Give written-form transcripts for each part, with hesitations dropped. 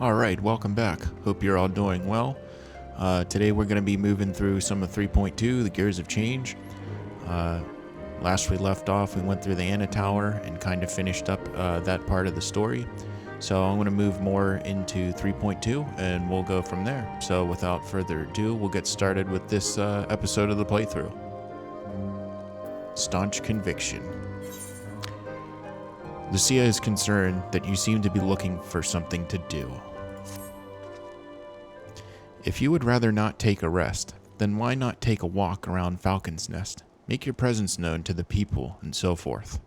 Alright, welcome back. Hope you're all doing well. Today we're going to be moving through some of 3.2, the Gears of Change. Last we left off, we went through the Anna Tower and kind of finished up that part of the story. So I'm going to move more into 3.2 and we'll go from there. So without further ado, we'll get started with this episode of the playthrough. Staunch Conviction. Lucia is concerned that you seem to be looking for something to do. If you would rather not take a rest, then why not take a walk around Falcon's Nest, make your presence known to the people, and so forth.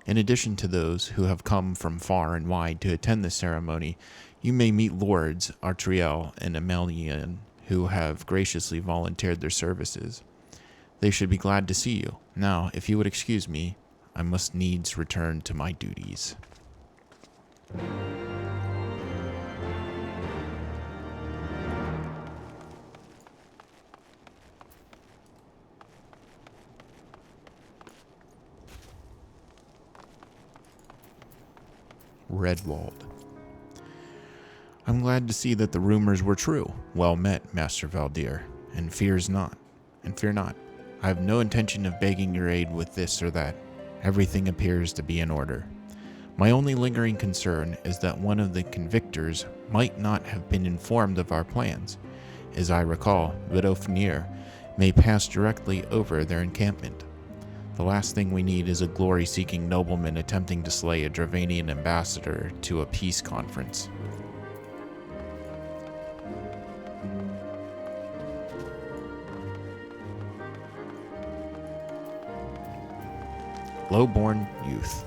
In addition to those who have come from far and wide to attend the ceremony, you may meet Lords Artriel and Emelian, who have graciously volunteered their services. They should be glad to see you. Now, if you would excuse me, I must needs return to my duties. Redwald. I'm glad to see that the rumors were true. Well met, Master Valdir, and fear not. I have no intention of begging your aid with this or that. Everything appears to be in order. My only lingering concern is that one of the convictors might not have been informed of our plans. As I recall, Vidofnir may pass directly over their encampment. The last thing we need is a glory-seeking nobleman attempting to slay a Dravanian ambassador to a peace conference. Lowborn youth.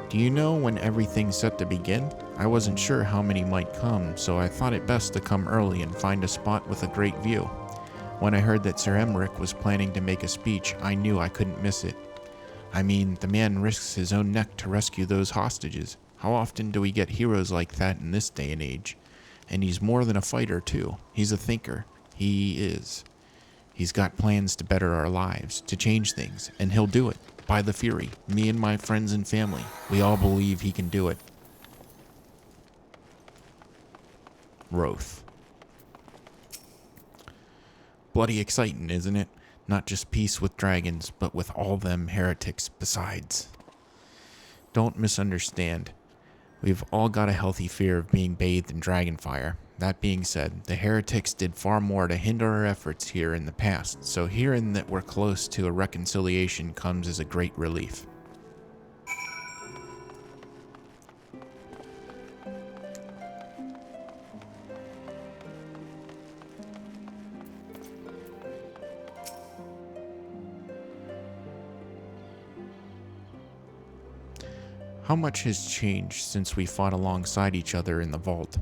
Do you know when everything's set to begin? I wasn't sure how many might come, so I thought it best to come early and find a spot with a great view. When I heard that Sir Emmerich was planning to make a speech, I knew I couldn't miss it. I mean, the man risks his own neck to rescue those hostages. How often do we get heroes like that in this day and age? And he's more than a fighter, too. He's a thinker. He is. He's got plans to better our lives, to change things, and he'll do it. By the Fury, me and my friends and family, we all believe he can do it. Roth. Bloody exciting, isn't it? Not just peace with dragons, but with all them heretics besides. Don't misunderstand. We've all got a healthy fear of being bathed in dragonfire. That being said, the heretics did far more to hinder our efforts here in the past, so hearing that we're close to a reconciliation comes as a great relief. How much has changed since we fought alongside each other in the vault?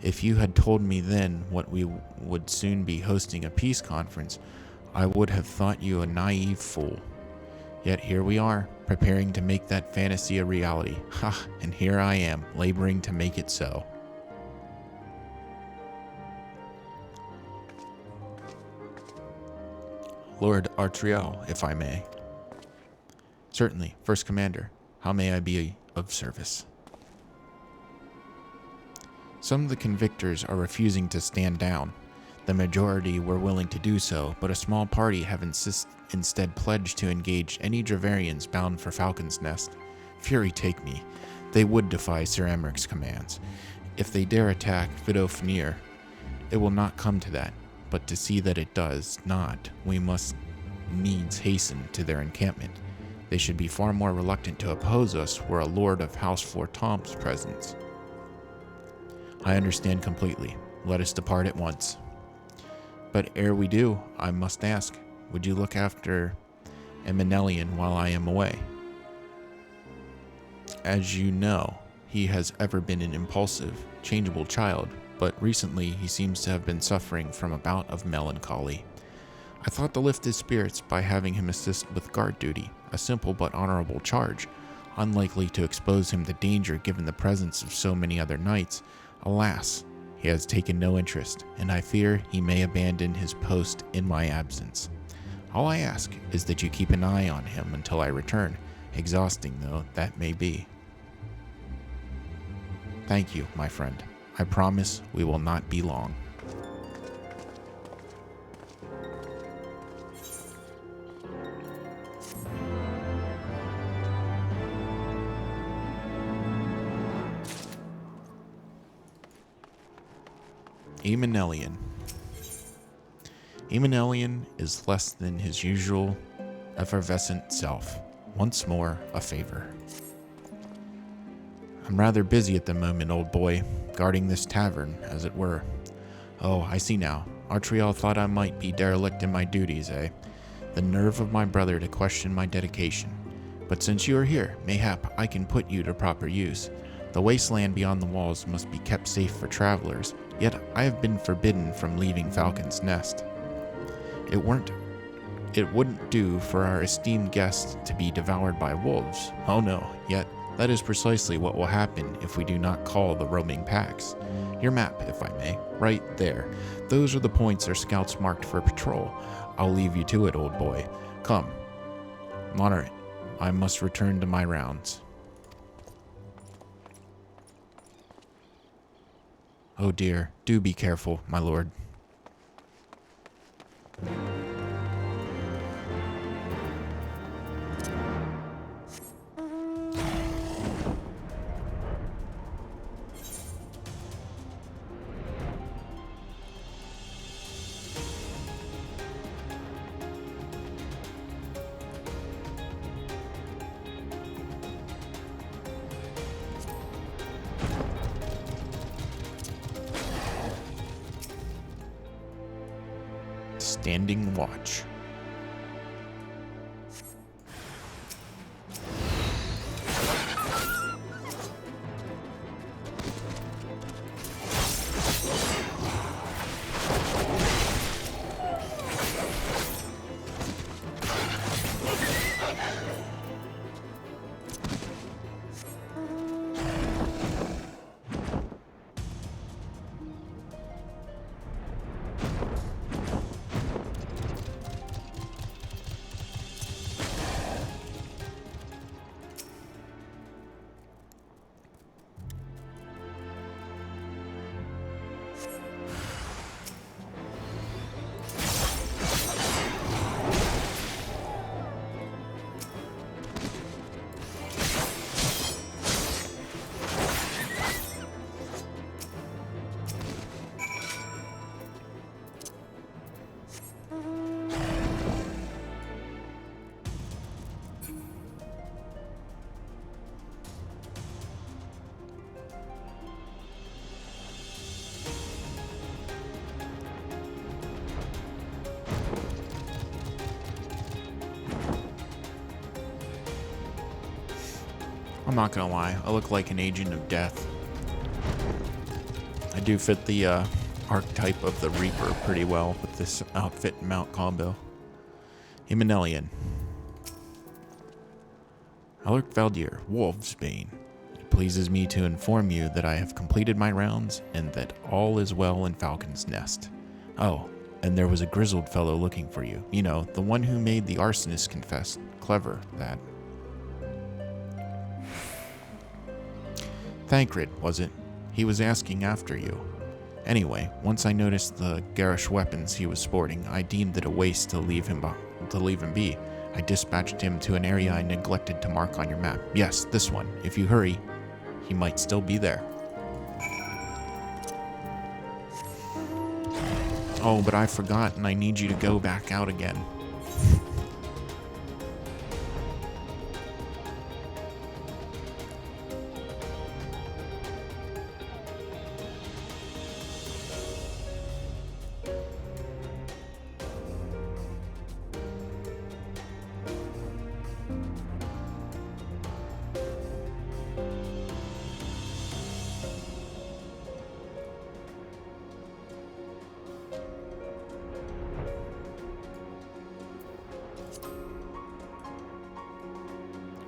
If you had told me then what we would soon be hosting a peace conference, I would have thought you a naive fool. Yet here we are, preparing to make that fantasy a reality. Ha, and here I am, laboring to make it so. Lord Artriel, if I may. Certainly, First Commander. How may I be of service? Some of the convictors are refusing to stand down. The majority were willing to do so, but a small party have instead pledged to engage any Dravarians bound for Falcon's Nest. Fury take me. They would defy Sir Emmerich's commands. If they dare attack Vidofnir, it will not come to that, but to see that it does not, we must needs hasten to their encampment. They should be far more reluctant to oppose us were a Lord of House Fortomp's presence. I understand completely. Let us depart at once. But ere we do, I must ask, would you look after Emelian while I am away? As you know, he has ever been an impulsive, changeable child, but recently he seems to have been suffering from a bout of melancholy. I thought to lift his spirits by having him assist with guard duty, a simple but honorable charge, unlikely to expose him to danger given the presence of so many other knights. Alas, he has taken no interest, and I fear he may abandon his post in my absence. All I ask is that you keep an eye on him until I return, exhausting though that may be. Thank you, my friend. I promise we will not be long. Emanelian. Emanelian is less than his usual effervescent self. Once more, a favor. I'm rather busy at the moment, old boy, guarding this tavern, as it were. Oh, I see now. Artriel thought I might be derelict in my duties, eh? The nerve of my brother to question my dedication. But since you are here, mayhap I can put you to proper use. The wasteland beyond the walls must be kept safe for travelers, yet I have been forbidden from leaving Falcon's Nest. It wouldn't do for our esteemed guest to be devoured by wolves. Oh no, yet that is precisely what will happen if we do not call the roaming packs. Your map, if I may, right there. Those are the points our scouts marked for patrol. I'll leave you to it, old boy. Come. Honor it. I must return to my rounds. Oh dear, do be careful, my lord. Standing watch. I'm not gonna lie, I look like an agent of death. I do fit the archetype of the Reaper pretty well with this outfit and mount combo. Emanelian. Alec Valdir, Wolf's Bane. It pleases me to inform you that I have completed my rounds and that all is well in Falcon's Nest. Oh, and there was a grizzled fellow looking for you. You know, the one who made the arsonist confess. Clever, that. Thancred, was it? He was asking after you. Anyway, once I noticed the garish weapons he was sporting, I deemed it a waste to leave him be. I dispatched him to an area I neglected to mark on your map. Yes, this one. If you hurry, he might still be there. Oh, but I forgot and I need you to go back out again.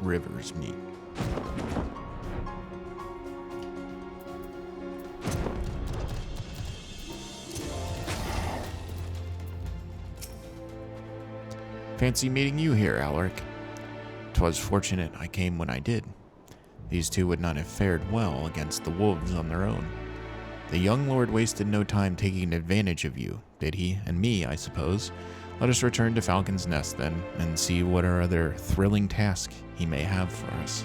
Rivers meet. Fancy meeting you here, Alaric. 'Twas fortunate I came when I did. These two would not have fared well against the wolves on their own. The young lord wasted no time taking advantage of you, did he? And me, I suppose. Let us return to Falcon's Nest, then, and see what other thrilling task he may have for us.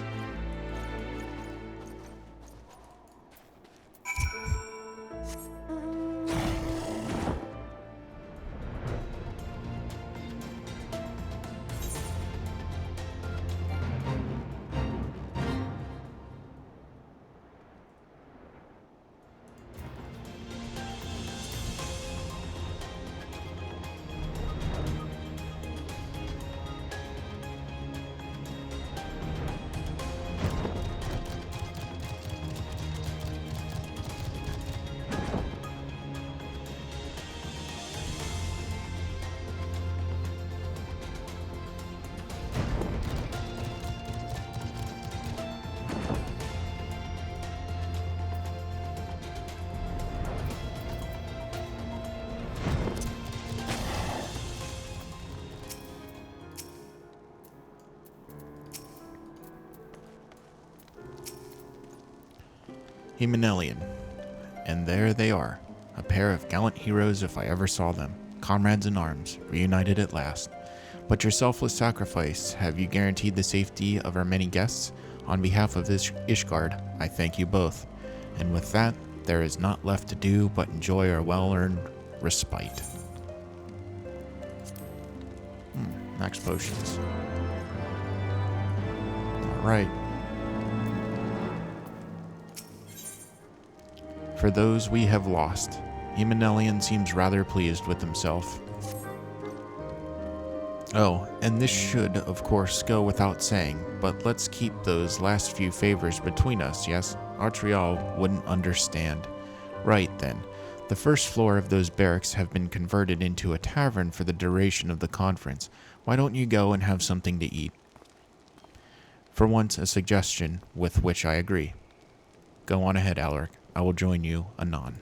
Hymenalian. And there they are, a pair of gallant heroes if I ever saw them, comrades in arms, reunited at last. But your selfless sacrifice, have you guaranteed the safety of our many guests? On behalf of this Ishgard, I thank you both. And with that, there is not left to do but enjoy our well-earned respite. Max potions. Alright. For those we have lost, Hymenalian seems rather pleased with himself. Oh, and this should, of course, go without saying, but let's keep those last few favors between us, yes? Artrial wouldn't understand. Right then, the first floor of those barracks have been converted into a tavern for the duration of the conference. Why don't you go and have something to eat? For once, a suggestion with which I agree. Go on ahead, Alaric. I will join you anon.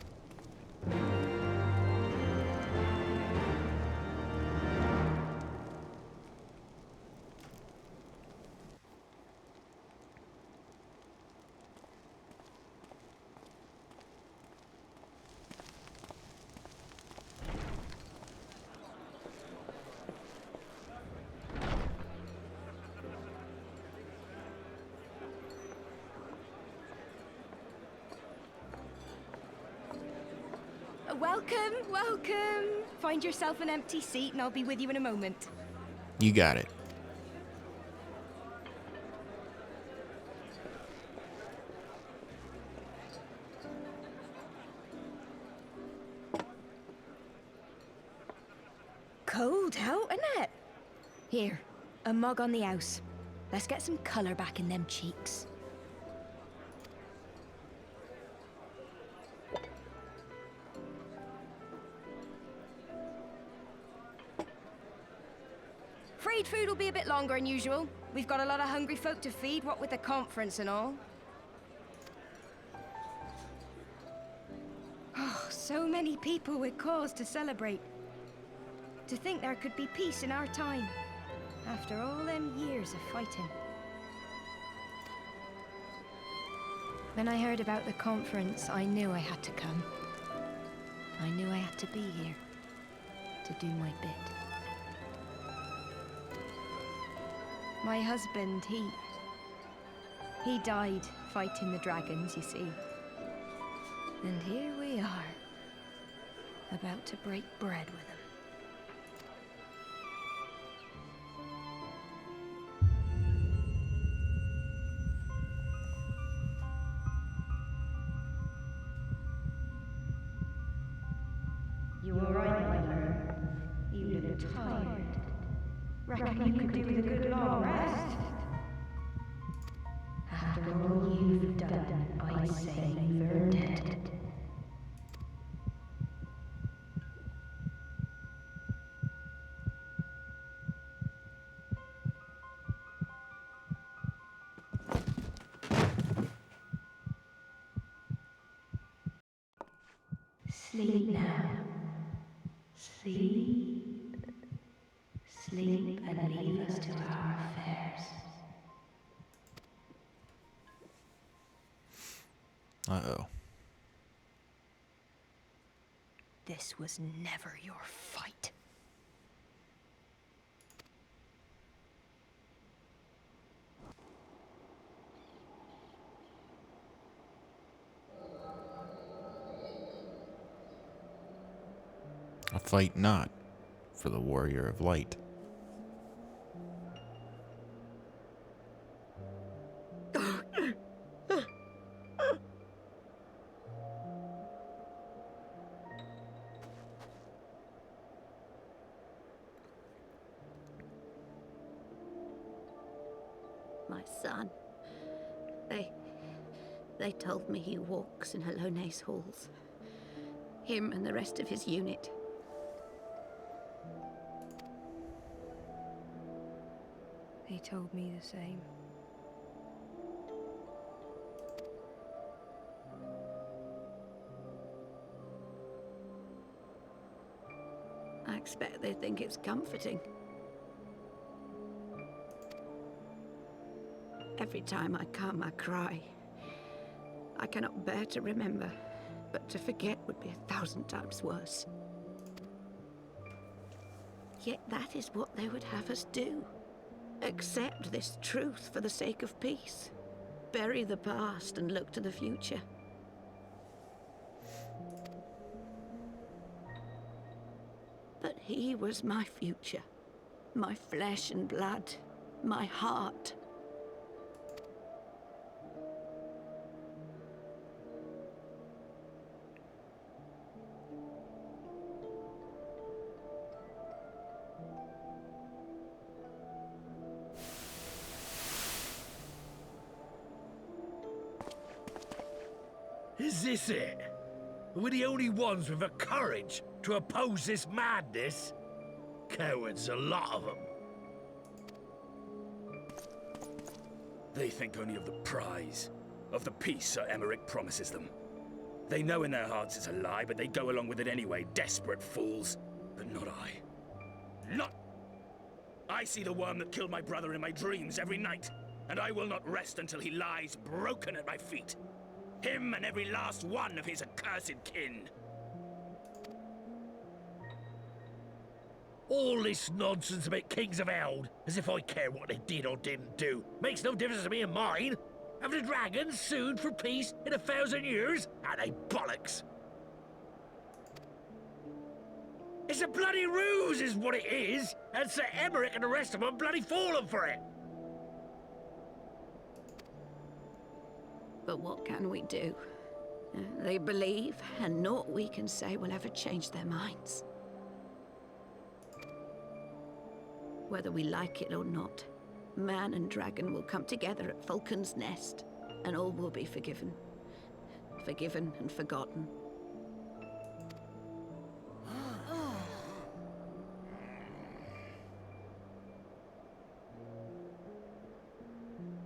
Welcome, welcome. Find yourself an empty seat and I'll be with you in a moment. You got it. Cold out, isn't it? Here, a mug on the house. Let's get some colour back in them cheeks. Afraid food will be a bit longer than usual. We've got a lot of hungry folk to feed, what with the conference and all. Oh, so many people with cause to celebrate. To think there could be peace in our time, after all them years of fighting. When I heard about the conference, I knew I had to come. I knew I had to be here, to do my bit. My husband, he died fighting the dragons, you see. And here we are, about to break bread with him. You were right, my friend. You look tired. Reckon you could do with a good long rest? After all you've done, I say you've earned it. Sleep now. Sleep. Sleep and leave us to our affairs. Uh-oh. This was never your fight. A fight not for the warrior of light. My son. They told me he walks in Hallone's halls. Him and the rest of his unit. They told me the same. I expect they think it's comforting. Every time I come, I cry. I cannot bear to remember, but to forget would be 1,000 times worse. Yet that is what they would have us do. Accept this truth for the sake of peace. Bury the past and look to the future. But he was my future. My flesh and blood. My heart. Is this it? We're the only ones with the courage to oppose this madness? Cowards, a lot of them. They think only of the prize, of the peace Sir Emmerich promises them. They know in their hearts it's a lie, but they go along with it anyway, desperate fools. But not I. Not... I see the worm that killed my brother in my dreams every night, and I will not rest until he lies broken at my feet. Him and every last one of his accursed kin. All this nonsense about Kings of Eld, as if I care what they did or didn't do. Makes no difference to me and mine. Have the dragons sued for peace in 1,000 years? Are they bollocks? It's a bloody ruse is what it is, and Sir Emmerich and the rest of them bloody fallen for it. But what can we do? They believe, and naught we can say will ever change their minds. Whether we like it or not, man and dragon will come together at Falcon's Nest, and all will be forgiven. Forgiven and forgotten.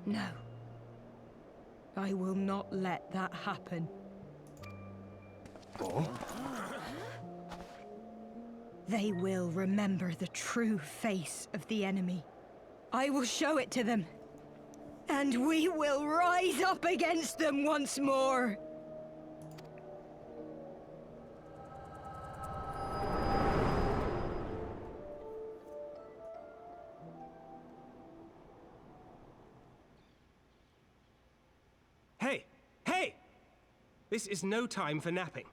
No. I will not let that happen. They will remember the true face of the enemy. I will show it to them. And we will rise up against them once more. Hey! Hey! This is no time for napping.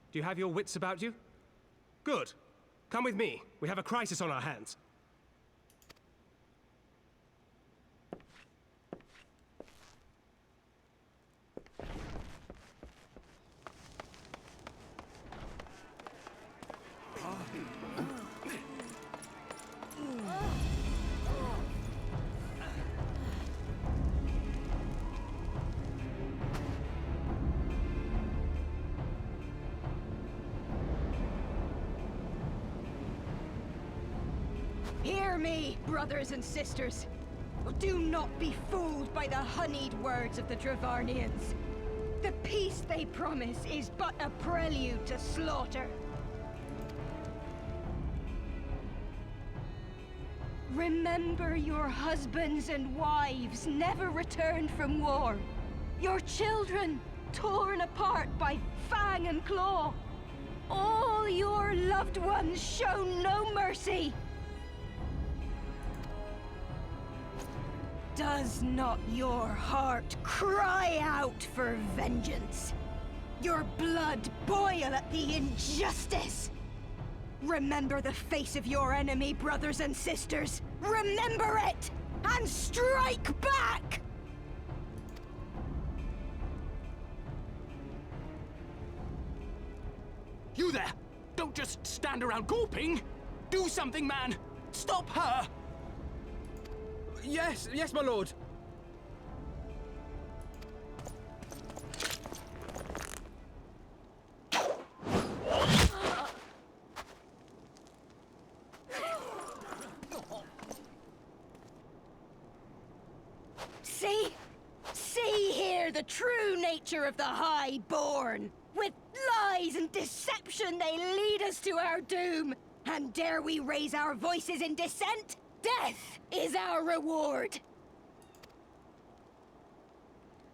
Do you have your wits about you? Good. Come with me. We have a crisis on our hands. Hear me, brothers and sisters. Do not be fooled by the honeyed words of the Dravarnians. The peace they promise is but a prelude to slaughter. Remember your husbands and wives never returned from war. Your children torn apart by fang and claw. All your loved ones shown no mercy. Does not your heart cry out for vengeance? Your blood boil at the injustice? Remember the face of your enemy, brothers and sisters. Remember it, and strike back! You there! Don't just stand around gawping! Do something, man! Stop her! Yes, my lord. See here the true nature of the Highborn. With lies and deception they lead us to our doom. And dare we raise our voices in dissent? Death is our reward.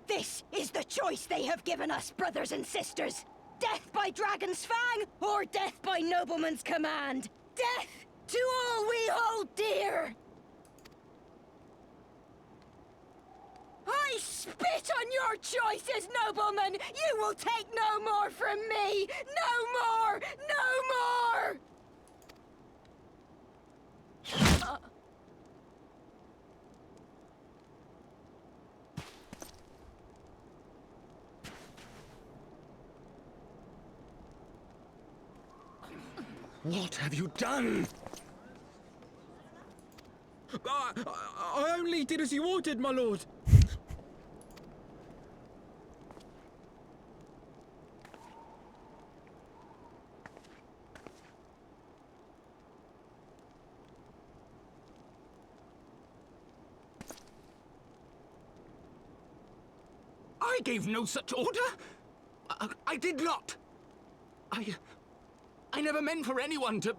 This is the choice they have given us, brothers and sisters. Death by dragon's fang, or death by nobleman's command. Death to all we hold dear. I spit on your choices, noblemen! You will take no more from me! No more! No more! What have you done? I only did as you ordered, my lord. I gave no such order. I did not. I never meant for anyone to...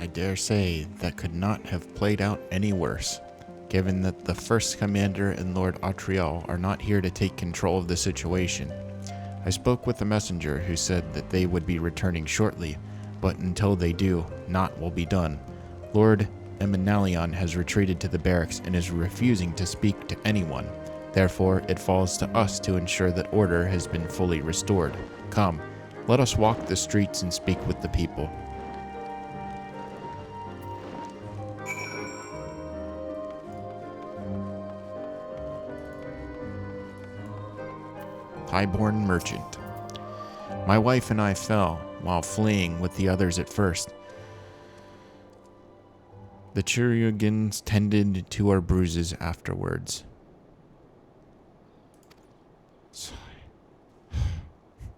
I dare say that could not have played out any worse, given that the First Commander and Lord Autriel are not here to take control of the situation. I spoke with the messenger who said that they would be returning shortly, but until they do, naught will be done. Lord Eminalion has retreated to the barracks and is refusing to speak to anyone. Therefore, it falls to us to ensure that order has been fully restored. Come, let us walk the streets and speak with the people. Highborn merchant. My wife and I fell while fleeing with the others at first. The Chirurgeons tended to our bruises afterwards. Sigh.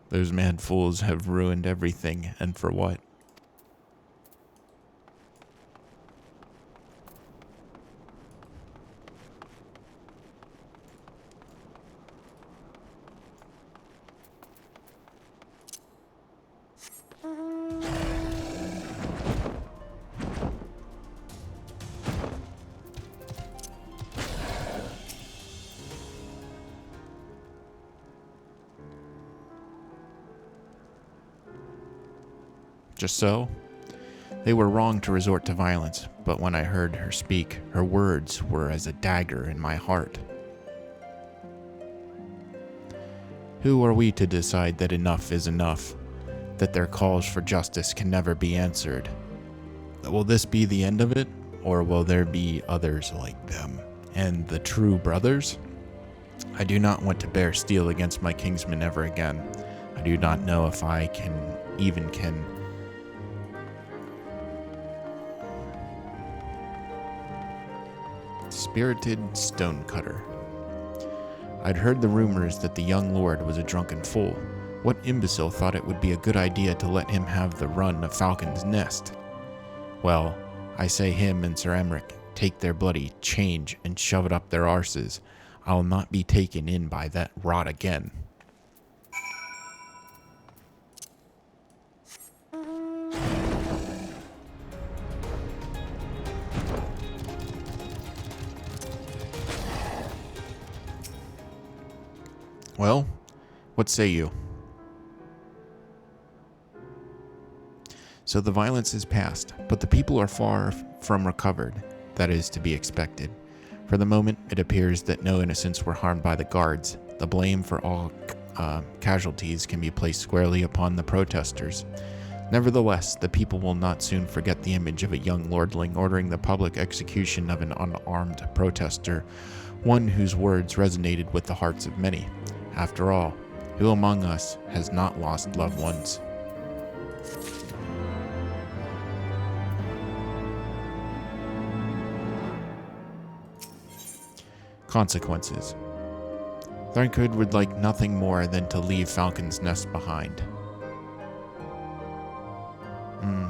Those mad fools have ruined everything, and for what? Just so? They were wrong to resort to violence, but when I heard her speak, her words were as a dagger in my heart. Who are we to decide that enough is enough, that their calls for justice can never be answered? Will this be the end of it, or will there be others like them, and the true brothers? I do not want to bear steel against my kinsmen ever again. I do not know if I can Spirited stonecutter. I'd heard the rumors that the young lord was a drunken fool. What imbecile thought it would be a good idea to let him have the run of Falcon's Nest? Well, I say him and Sir Emmerich take their bloody change and shove it up their arses. I'll not be taken in by that rot again. Well, what say you? So the violence is past, but the people are far from recovered. That is to be expected. For the moment, it appears that no innocents were harmed by the guards. The blame for all casualties can be placed squarely upon the protesters. Nevertheless, the people will not soon forget the image of a young lordling ordering the public execution of an unarmed protester, one whose words resonated with the hearts of many. After all, who among us has not lost loved ones? Consequences. Thorncood would like nothing more than to leave Falcon's Nest behind.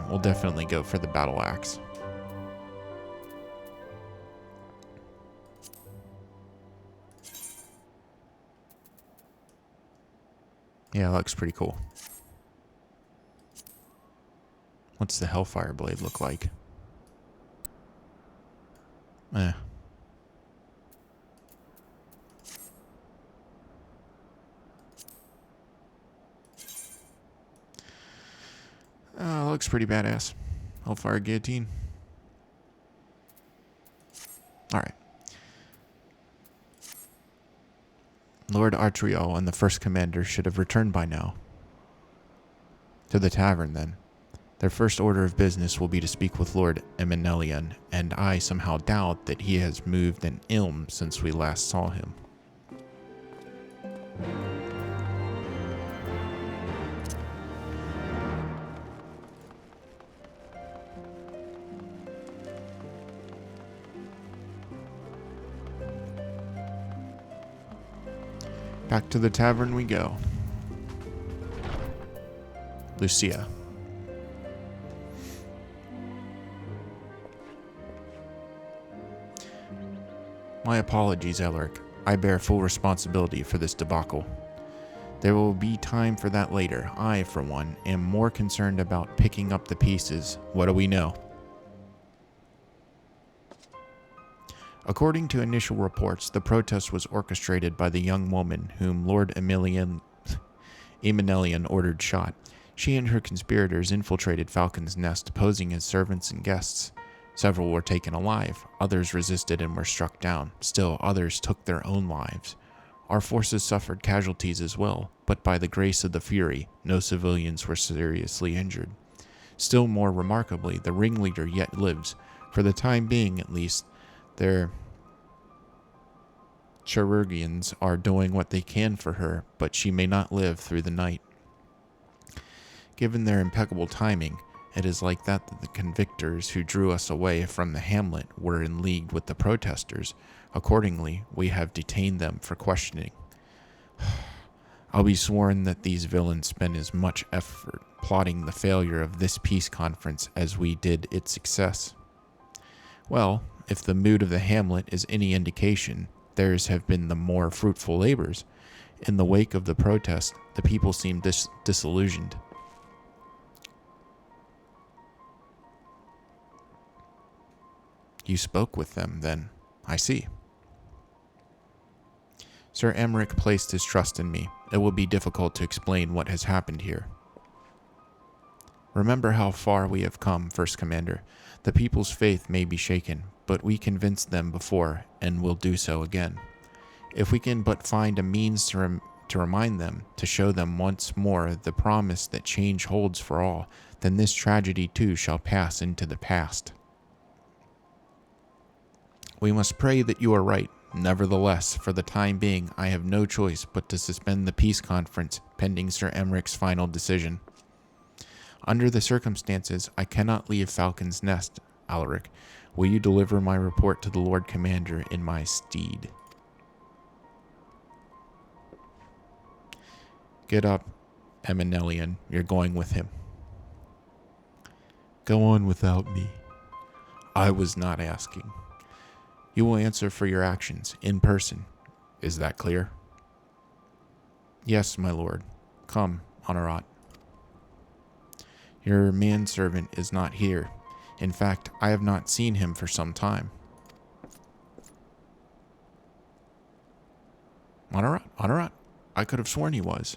We'll definitely go for the battle axe. Yeah, it looks pretty cool. What's the Hellfire Blade look like? Looks pretty badass. Hellfire Guillotine. Alright. Lord Artriel and the first commander should have returned by now. To the tavern, then. Their first order of business will be to speak with Lord Eminelian, and I somehow doubt that he has moved an ilm since we last saw him. Back to the tavern we go. Lucia. My apologies, Elric. I bear full responsibility for this debacle. There will be time for that later. I, for one, am more concerned about picking up the pieces. What do we know? According to initial reports, the protest was orchestrated by the young woman whom Lord Eminelian ordered shot. She and her conspirators infiltrated Falcon's Nest, posing as servants and guests. Several were taken alive, others resisted and were struck down. Still, others took their own lives. Our forces suffered casualties as well, but by the grace of the Fury, no civilians were seriously injured. Still more remarkably, the ringleader yet lives. For the time being, at least, their chirurgians are doing what they can for her, but she may not live through the night. Given their impeccable timing, it is like that the convictors who drew us away from the hamlet were in league with the protesters. Accordingly, we have detained them for questioning. I'll be sworn that these villains spent as much effort plotting the failure of this peace conference as we did its success. Well, if the mood of the hamlet is any indication, theirs have been the more fruitful labors. In the wake of the protest, the people seemed disillusioned. You spoke with them, then. I see. Sir Emmerich placed his trust in me. It will be difficult to explain what has happened here. Remember how far we have come, First Commander. The people's faith may be shaken, but we convinced them before, and will do so again. If we can but find a means to remind them, to show them once more the promise that change holds for all, then this tragedy too shall pass into the past. We must pray that you are right. Nevertheless, for the time being, I have no choice but to suspend the peace conference pending Sir Emmerich's final decision. Under the circumstances, I cannot leave Falcon's Nest, Alaric. Will you deliver my report to the Lord Commander in my stead? Get up, Eminelian. You're going with him. Go on without me. I was not asking. You will answer for your actions in person. Is that clear? Yes, my lord. Come, Honorat. Your manservant is not here. In fact, I have not seen him for some time. Honorat? I could have sworn he was.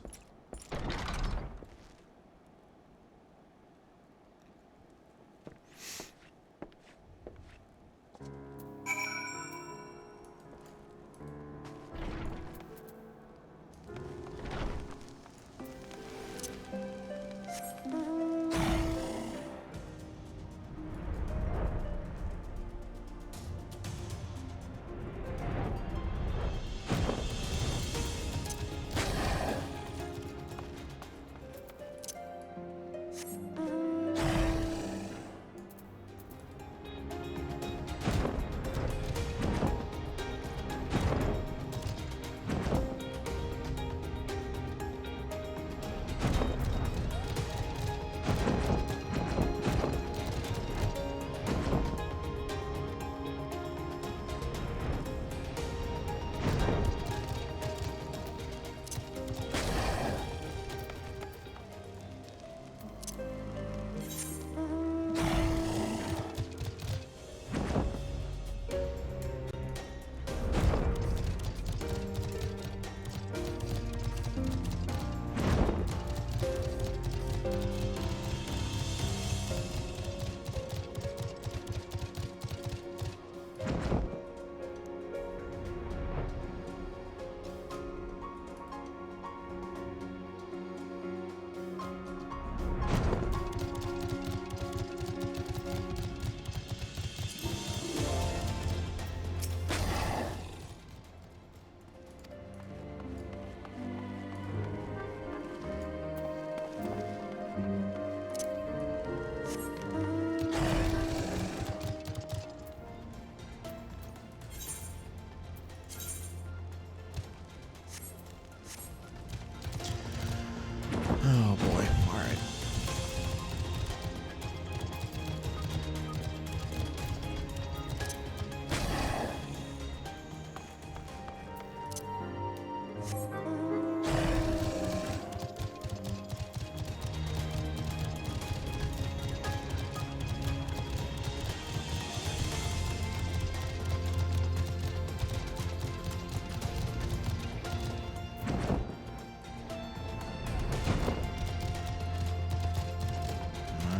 Oh boy, alright.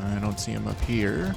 I don't see him up here.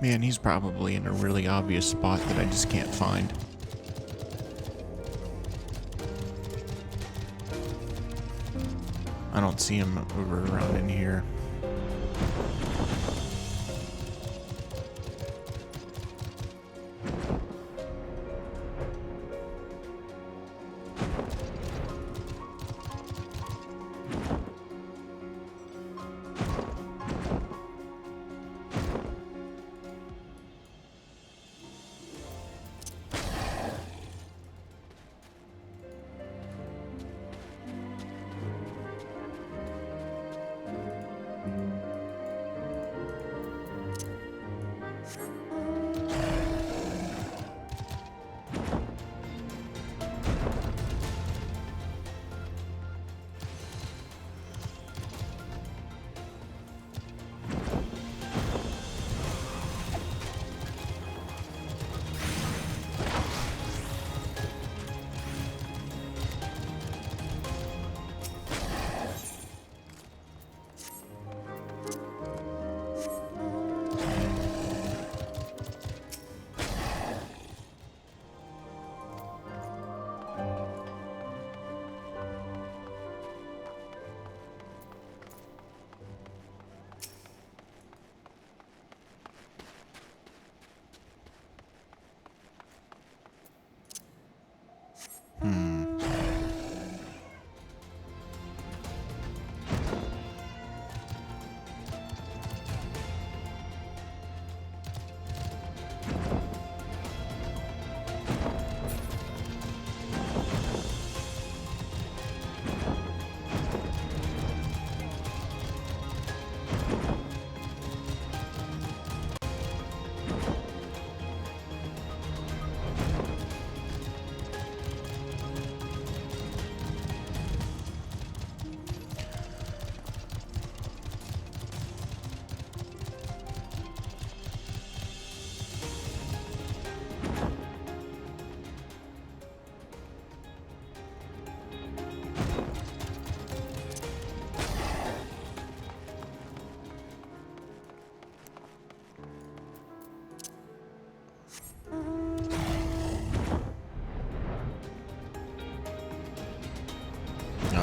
Man, he's probably in a really obvious spot that I just can't find. I don't see him over around in here.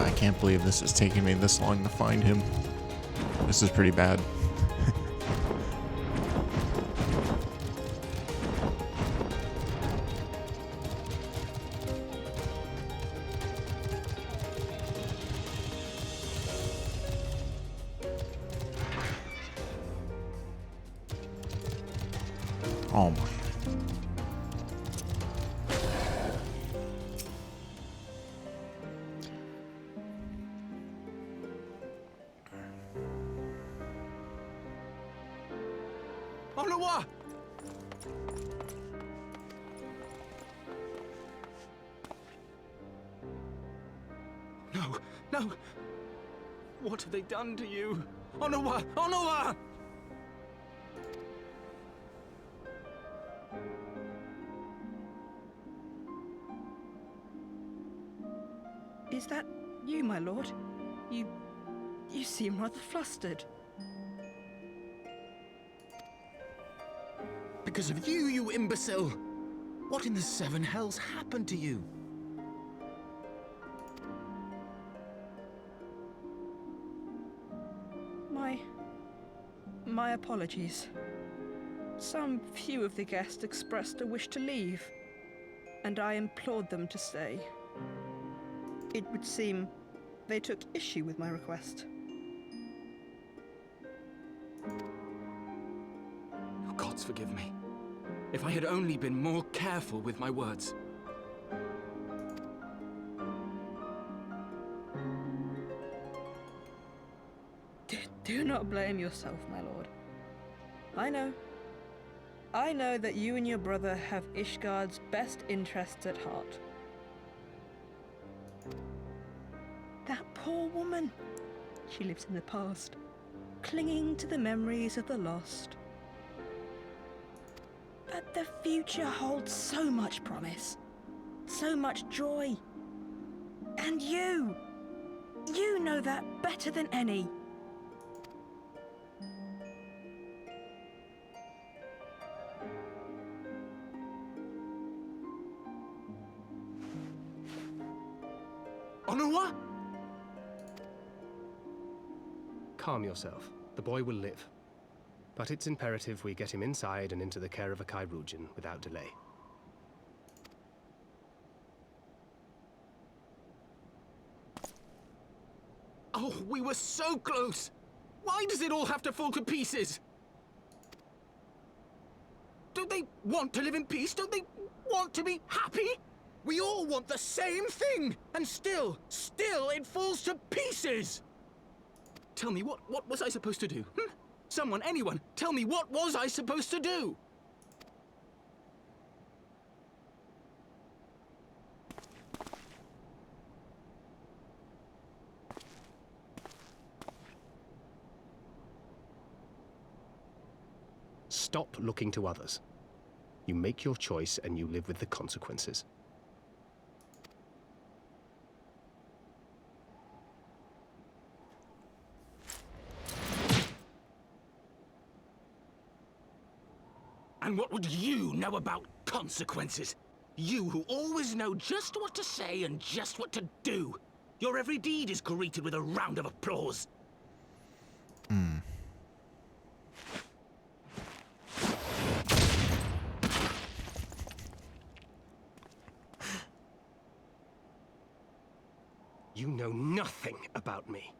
I can't believe this is taking me this long to find him. This is pretty bad. Oh my. Onawa! No, no. What have they done to you? Onawa! Onawa! Is that you, my lord? You seem rather flustered. Because of you, you imbecile! What in the seven hells happened to you? My apologies. Some few of the guests expressed a wish to leave, and I implored them to stay. It would seem they took issue with my request. Oh, gods forgive me. If I had only been more careful with my words. Do not blame yourself, my lord. I know that you and your brother have Ishgard's best interests at heart. That poor woman. She lives in the past, clinging to the memories of the lost. But the future holds so much promise, so much joy. And you know that better than any. Onawa? Calm yourself. The boy will live. But it's imperative we get him inside and into the care of a Kairoujian without delay. Oh, we were so close! Why does it all have to fall to pieces? Don't they want to live in peace? Don't they want to be happy? We all want the same thing! And still it falls to pieces! Tell me, what was I supposed to do? Someone, anyone, tell me, what was I supposed to do? Stop looking to others. You make your choice and you live with the consequences. And what would you know about consequences? You who always know just what to say and just what to do. Your every deed is greeted with a round of applause. You know nothing about me.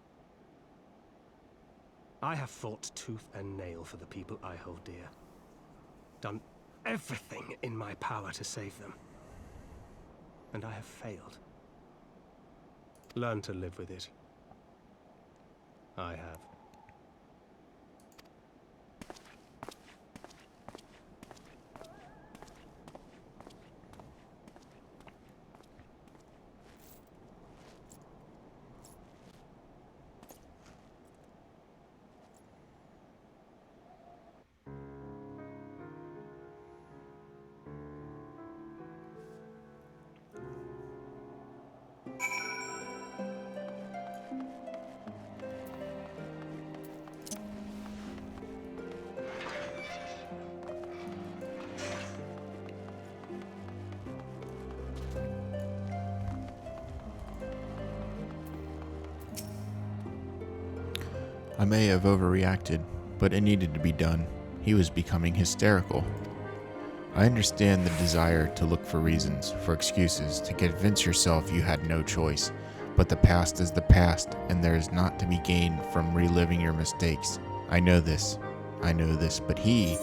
I have fought tooth and nail for the people I hold dear. Done everything in my power to save them. And I have failed. Learn to live with it. I have. I may have overreacted, but it needed to be done. He was becoming hysterical. I understand the desire to look for reasons, for excuses, to convince yourself you had no choice. But the past is the past, and there is naught to be gained from reliving your mistakes. I know this, but he...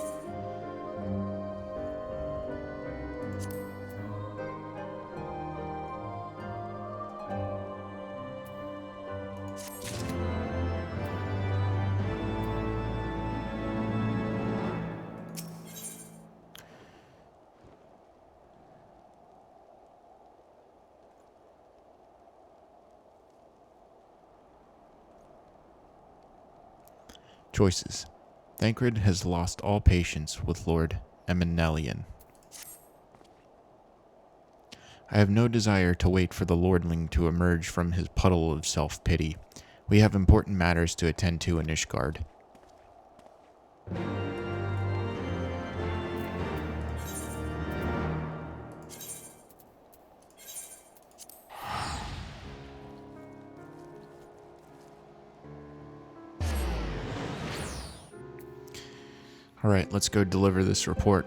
Choices. Thancred has lost all patience with Lord Eminelian. I have no desire to wait for the lordling to emerge from his puddle of self-pity. We have important matters to attend to in Ishgard. Alright, let's go deliver this report.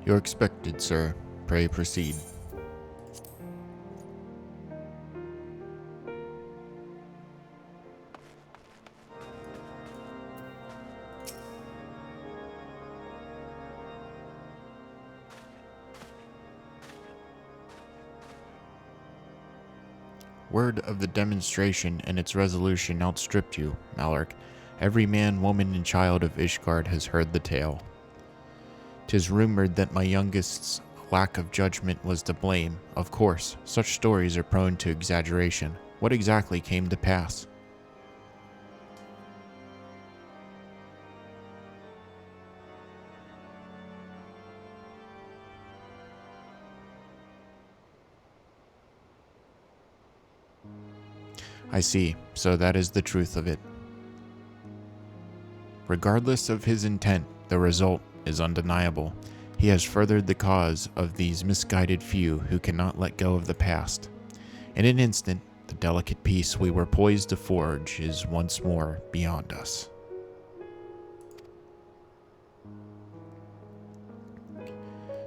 You're expected, sir. Pray proceed. Word of the demonstration and its resolution outstripped you, Malark. Every man, woman, and child of Ishgard has heard the tale. 'Tis rumored that my youngest's lack of judgment was to blame. Of course, such stories are prone to exaggeration. What exactly came to pass? I see, so that is the truth of it. Regardless of his intent, the result is undeniable. He has furthered the cause of these misguided few who cannot let go of the past. In an instant, the delicate peace we were poised to forge is once more beyond us.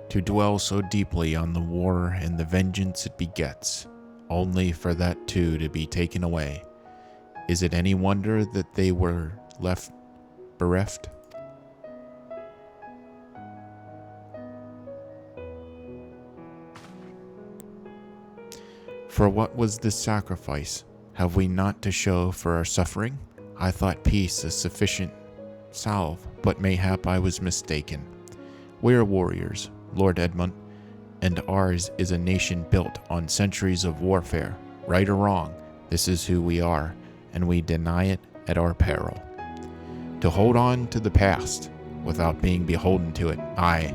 To dwell so deeply on the war and the vengeance it begets, only for that too to be taken away. Is it any wonder that they were left bereft? For what was this sacrifice? Have we not to show for our suffering? I thought peace a sufficient salve, but mayhap I was mistaken. We are warriors, Lord Edmund, and ours is a nation built on centuries of warfare. Right or wrong, this is who we are, and we deny it at our peril. To hold on to the past without being beholden to it, aye,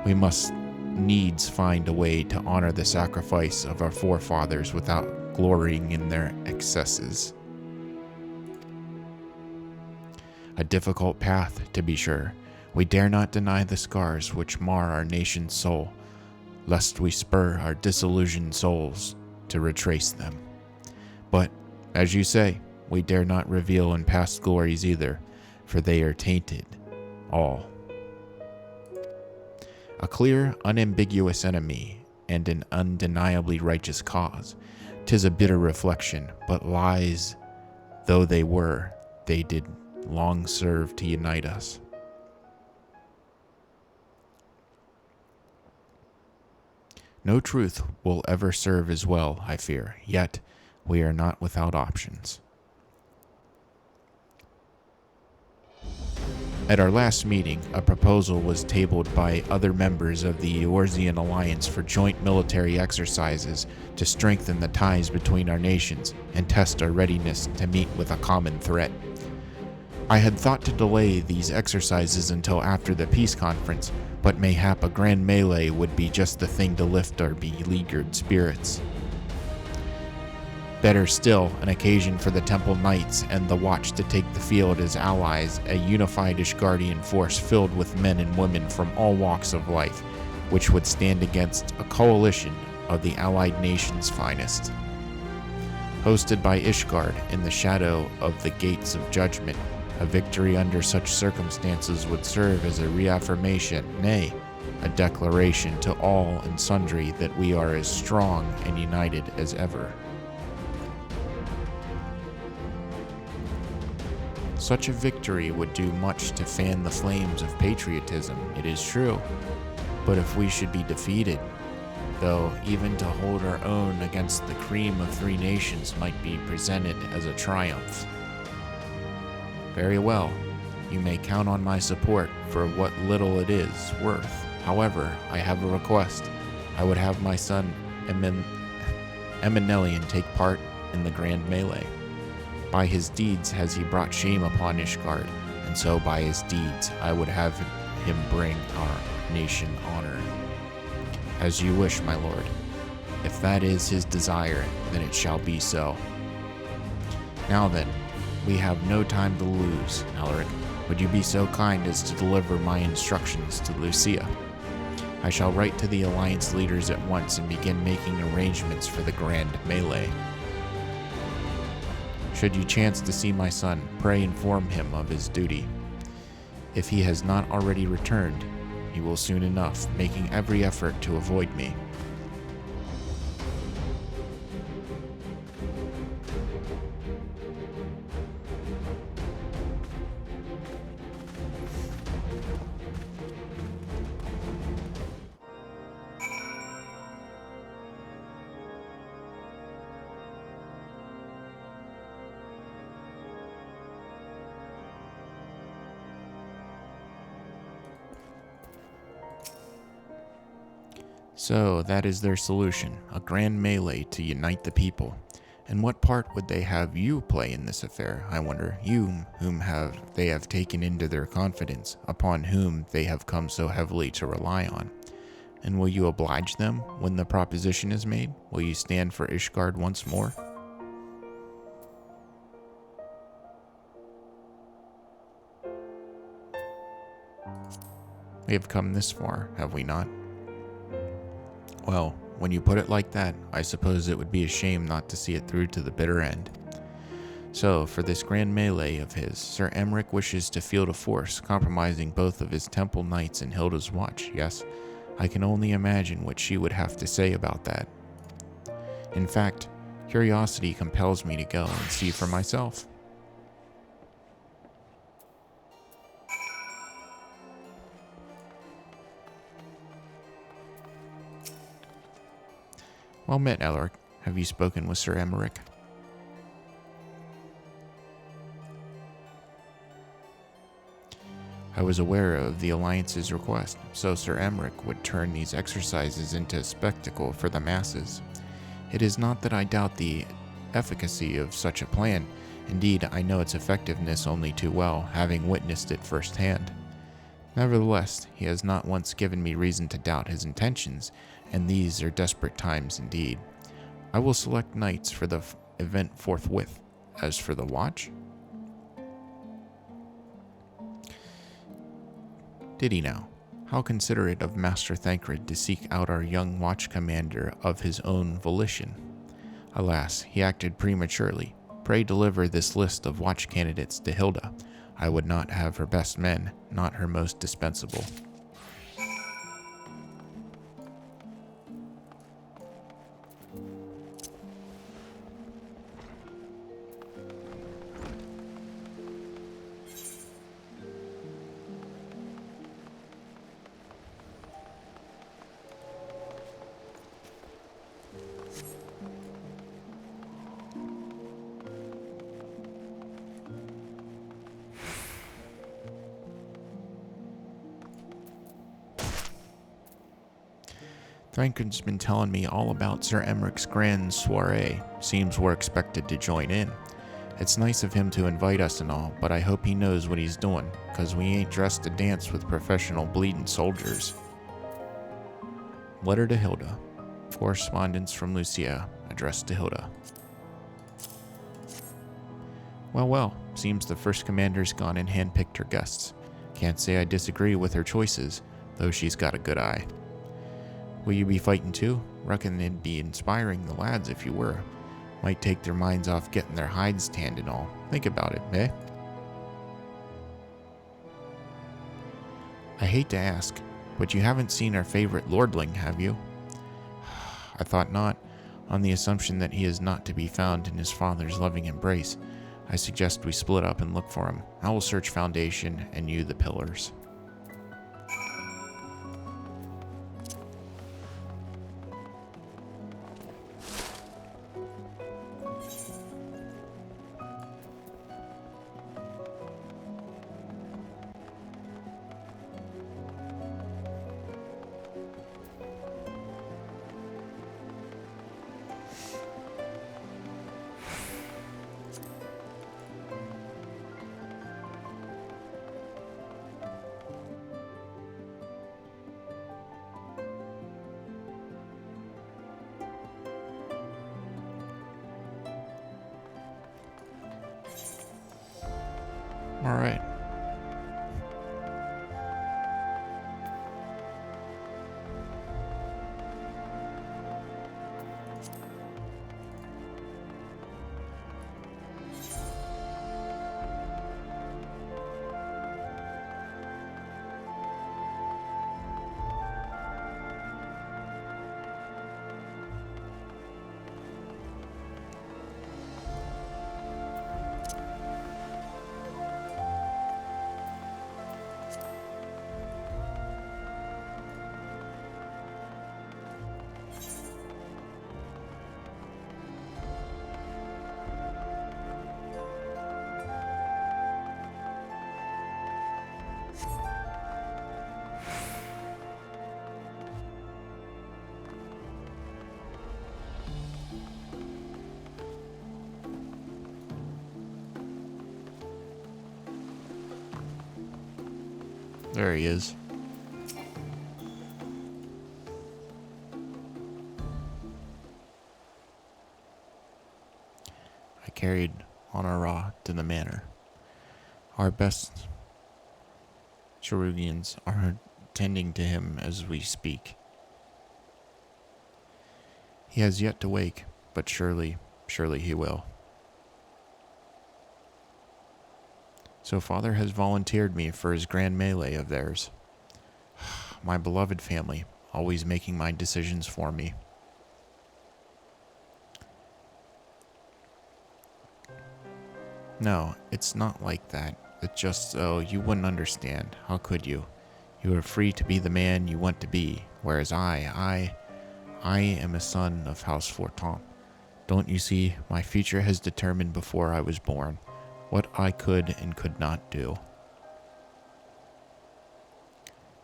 we must needs find a way to honor the sacrifice of our forefathers without glorying in their excesses. A difficult path, to be sure. We dare not deny the scars which mar our nation's soul, lest we spur our disillusioned souls to retrace them. But, as you say, we dare not reveal in past glories either, for they are tainted, all. A clear, unambiguous enemy, and an undeniably righteous cause. 'Tis a bitter reflection, but lies though they were, they did long serve to unite us. No truth will ever serve as well, I fear, yet we are not without options. At our last meeting, a proposal was tabled by other members of the Eorzean Alliance for joint military exercises to strengthen the ties between our nations and test our readiness to meet with a common threat. I had thought to delay these exercises until after the peace conference, but mayhap a grand melee would be just the thing to lift our beleaguered spirits. Better still, an occasion for the Temple Knights and the Watch to take the field as allies, a unified Ishgardian force filled with men and women from all walks of life, which would stand against a coalition of the allied nations' finest. Hosted by Ishgard in the shadow of the Gates of Judgment, a victory under such circumstances would serve as a reaffirmation, nay, a declaration to all and sundry that we are as strong and united as ever. Such a victory would do much to fan the flames of patriotism, it is true, but if we should be defeated, though even to hold our own against the cream of three nations might be presented as a triumph. Very well, you may count on my support for what little it is worth. However, I have a request. I would have my son Eminelian take part in the grand melee. By his deeds has he brought shame upon Ishgard, and so by his deeds I would have him bring our nation honor. As you wish, my lord. If that is his desire, then it shall be so. Now then, we have no time to lose, Alaric. Would you be so kind as to deliver my instructions to Lucia? I shall write to the Alliance leaders at once and begin making arrangements for the grand melee. Should you chance to see my son, pray inform him of his duty. If he has not already returned, he will soon enough, making every effort to avoid me. So that is their solution, a grand melee to unite the people. And what part would they have you play in this affair, I wonder, you whom they have taken into their confidence, upon whom they have come so heavily to rely on? And will you oblige them when the proposition is made? Will you stand for Ishgard once more? We have come this far, have we not? Well, when you put it like that, I suppose it would be a shame not to see it through to the bitter end. So, for this grand melee of his, Sir Emmerich wishes to field a force compromising both of his Temple Knights and Hilda's watch, yes? I can only imagine what she would have to say about that. In fact, curiosity compels me to go and see for myself. Well met, Alaric. Have you spoken with Sir Emmerich? I was aware of the Alliance's request, so Sir Emmerich would turn these exercises into a spectacle for the masses. It is not that I doubt the efficacy of such a plan. Indeed, I know its effectiveness only too well, having witnessed it firsthand. Nevertheless, he has not once given me reason to doubt his intentions, and these are desperate times indeed. I will select knights for the event forthwith. As for the watch, did he now? How considerate of Master Thancred to seek out our young watch commander of his own volition. Alas, he acted prematurely. Pray deliver this list of watch candidates to Hilda. I would not have her best men, not her most dispensable. Thranken's been telling me all about Sir Emmerich's grand soiree. Seems we're expected to join in. It's nice of him to invite us and all, but I hope he knows what he's doing, 'cause we ain't dressed to dance with professional bleeding soldiers. Letter to Hilda. Correspondence from Lucia, addressed to Hilda. Well, seems the first commander's gone and handpicked her guests. Can't say I disagree with her choices, though she's got a good eye. Will you be fighting too? Reckon it'd be inspiring the lads if you were. Might take their minds off getting their hides tanned and all. Think about it, eh? I hate to ask, but you haven't seen our favorite lordling, have you? I thought not. On the assumption that he is not to be found in his father's loving embrace, I suggest we split up and look for him. I will search Foundation and you the pillars. All right. There he is. I carried Honora to the manor. Our best Cherugians are tending to him as we speak. He has yet to wake, but surely he will. So Father has volunteered me for his grand melee of theirs. My beloved family, always making my decisions for me. No, it's not like that. It's just so you wouldn't understand. How could you? You are free to be the man you want to be, whereas I am a son of House Forton. Don't you see, my future has determined before I was born what I could and could not do.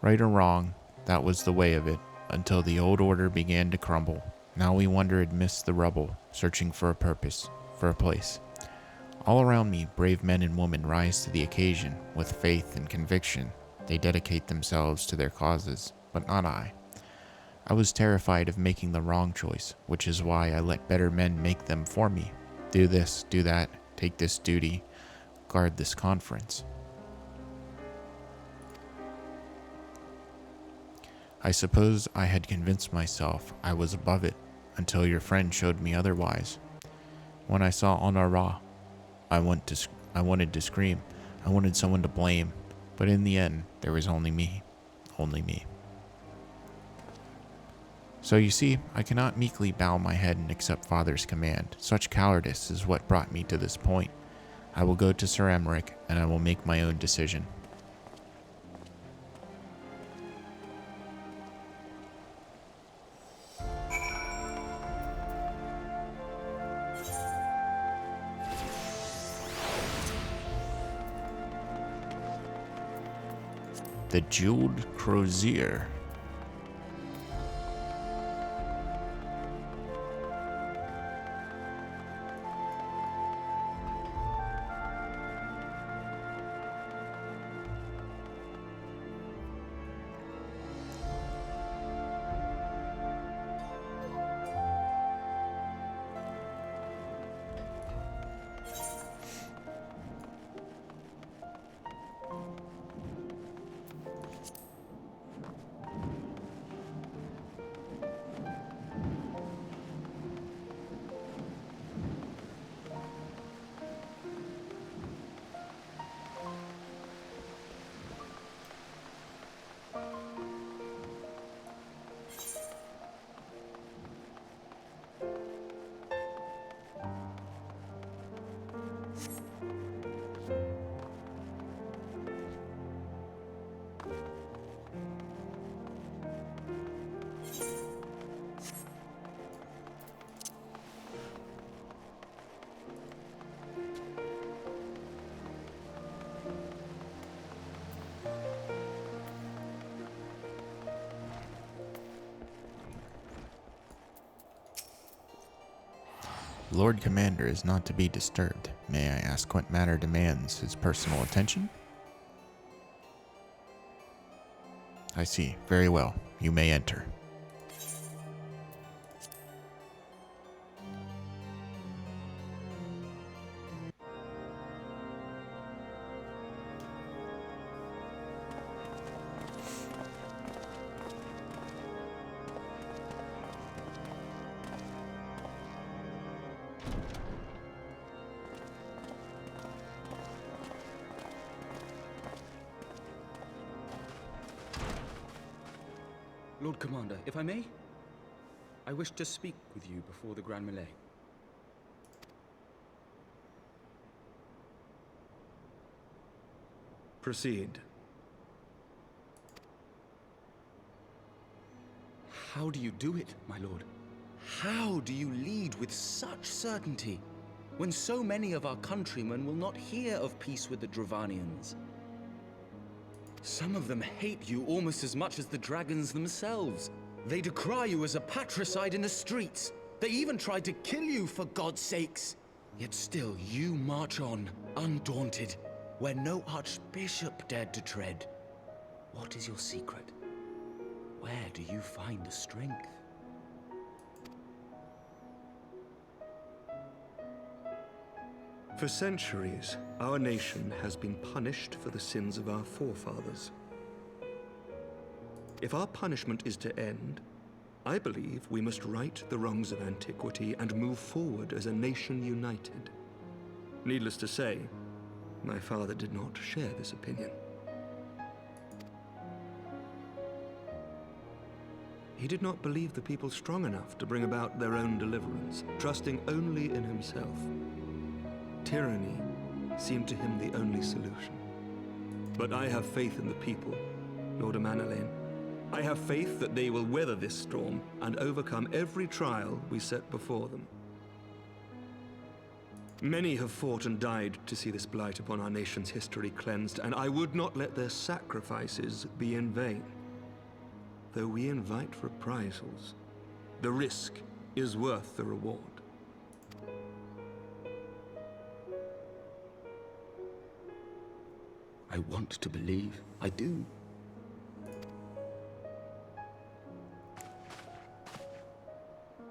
Right or wrong, that was the way of it, until the old order began to crumble. Now we wander amidst the rubble, searching for a purpose, for a place. All around me, brave men and women rise to the occasion. With faith and conviction, they dedicate themselves to their causes, but not I. I was terrified of making the wrong choice, which is why I let better men make them for me. Do this, do that, take this duty, guard this conference. I suppose I had convinced myself I was above it until your friend showed me otherwise. When I saw Honora, I wanted to scream. I wanted someone to blame, but in the end, there was only me. Only me. So you see, I cannot meekly bow my head and accept Father's command. Such cowardice is what brought me to this point. I will go to Sir Emmerich, and I will make my own decision. The Jeweled Crozier. Lord Commander is not to be disturbed. May I ask what matter demands his personal attention? I see. Very well. You may enter. Lord Commander, if I may, I wish to speak with you before the Grand Melee. Proceed. How do you do it, my lord? How do you lead with such certainty, when so many of our countrymen will not hear of peace with the Dravanians? Some of them hate you almost as much as the dragons themselves. They decry you as a patricide in the streets. They even tried to kill you, for God's sakes. Yet still you march on, undaunted, where no archbishop dared to tread. What is your secret? Where do you find the strength? For centuries, our nation has been punished for the sins of our forefathers. If our punishment is to end, I believe we must right the wrongs of antiquity and move forward as a nation united. Needless to say, my father did not share this opinion. He did not believe the people strong enough to bring about their own deliverance, trusting only in himself. Tyranny seemed to him the only solution. But I have faith in the people, Lord Amanalain. I have faith that they will weather this storm and overcome every trial we set before them. Many have fought and died to see this blight upon our nation's history cleansed, and I would not let their sacrifices be in vain. Though we invite reprisals, the risk is worth the reward. I want to believe. I do.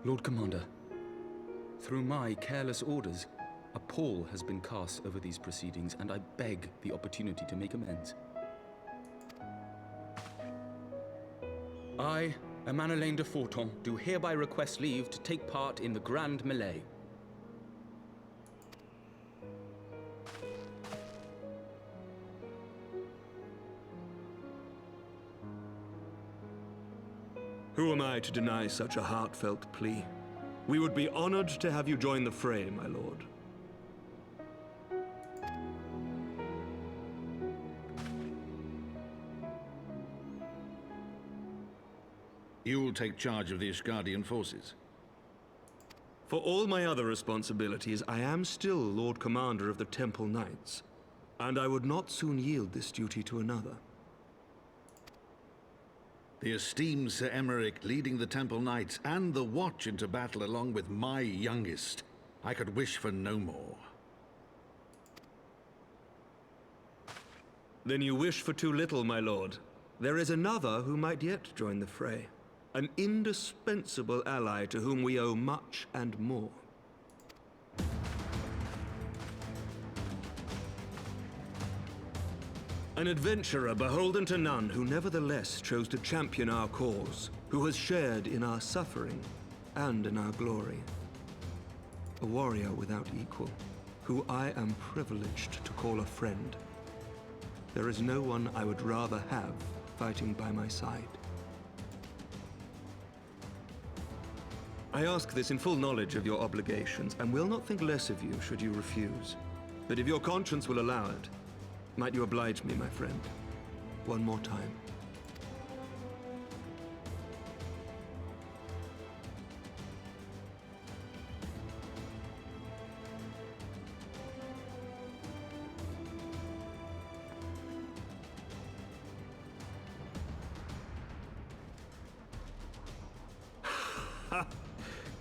Lord Commander, through my careless orders, a pall has been cast over these proceedings, and I beg the opportunity to make amends. I, Amanalain de Forton, do hereby request leave to take part in the Grand Melee. Who am I to deny such a heartfelt plea? We would be honored to have you join the fray, my lord. You'll take charge of the Ishgardian forces? For all my other responsibilities, I am still Lord Commander of the Temple Knights, and I would not soon yield this duty to another. The esteemed Sir Emeric leading the Temple Knights and the Watch into battle along with my youngest. I could wish for no more. Then you wish for too little, my lord. There is another who might yet join the fray. An indispensable ally to whom we owe much and more. An adventurer beholden to none, who nevertheless chose to champion our cause, who has shared in our suffering and in our glory. A warrior without equal, who I am privileged to call a friend. There is no one I would rather have fighting by my side. I ask this in full knowledge of your obligations, and will not think less of you should you refuse. But if your conscience will allow it, might you oblige me, my friend, one more time?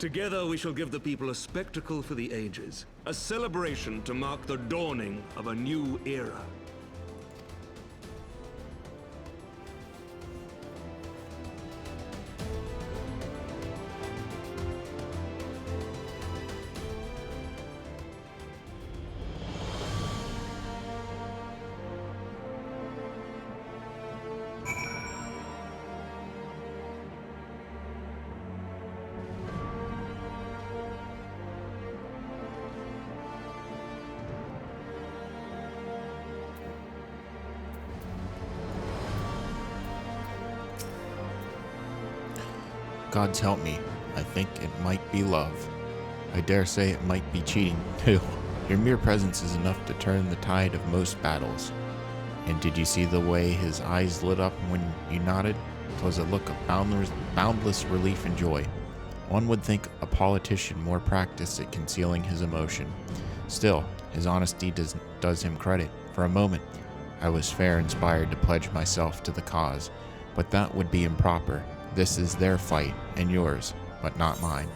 Together we shall give the people a spectacle for the ages, a celebration to mark the dawning of a new era. Gods help me. I think it might be love. I dare say it might be cheating, too. Your mere presence is enough to turn the tide of most battles. And did you see the way his eyes lit up when you nodded? 'Twas a look of boundless relief and joy. One would think a politician more practiced at concealing his emotion. Still, his honesty does him credit. For a moment, I was fair inspired to pledge myself to the cause, but that would be improper. This is their fight, and yours, but not mine.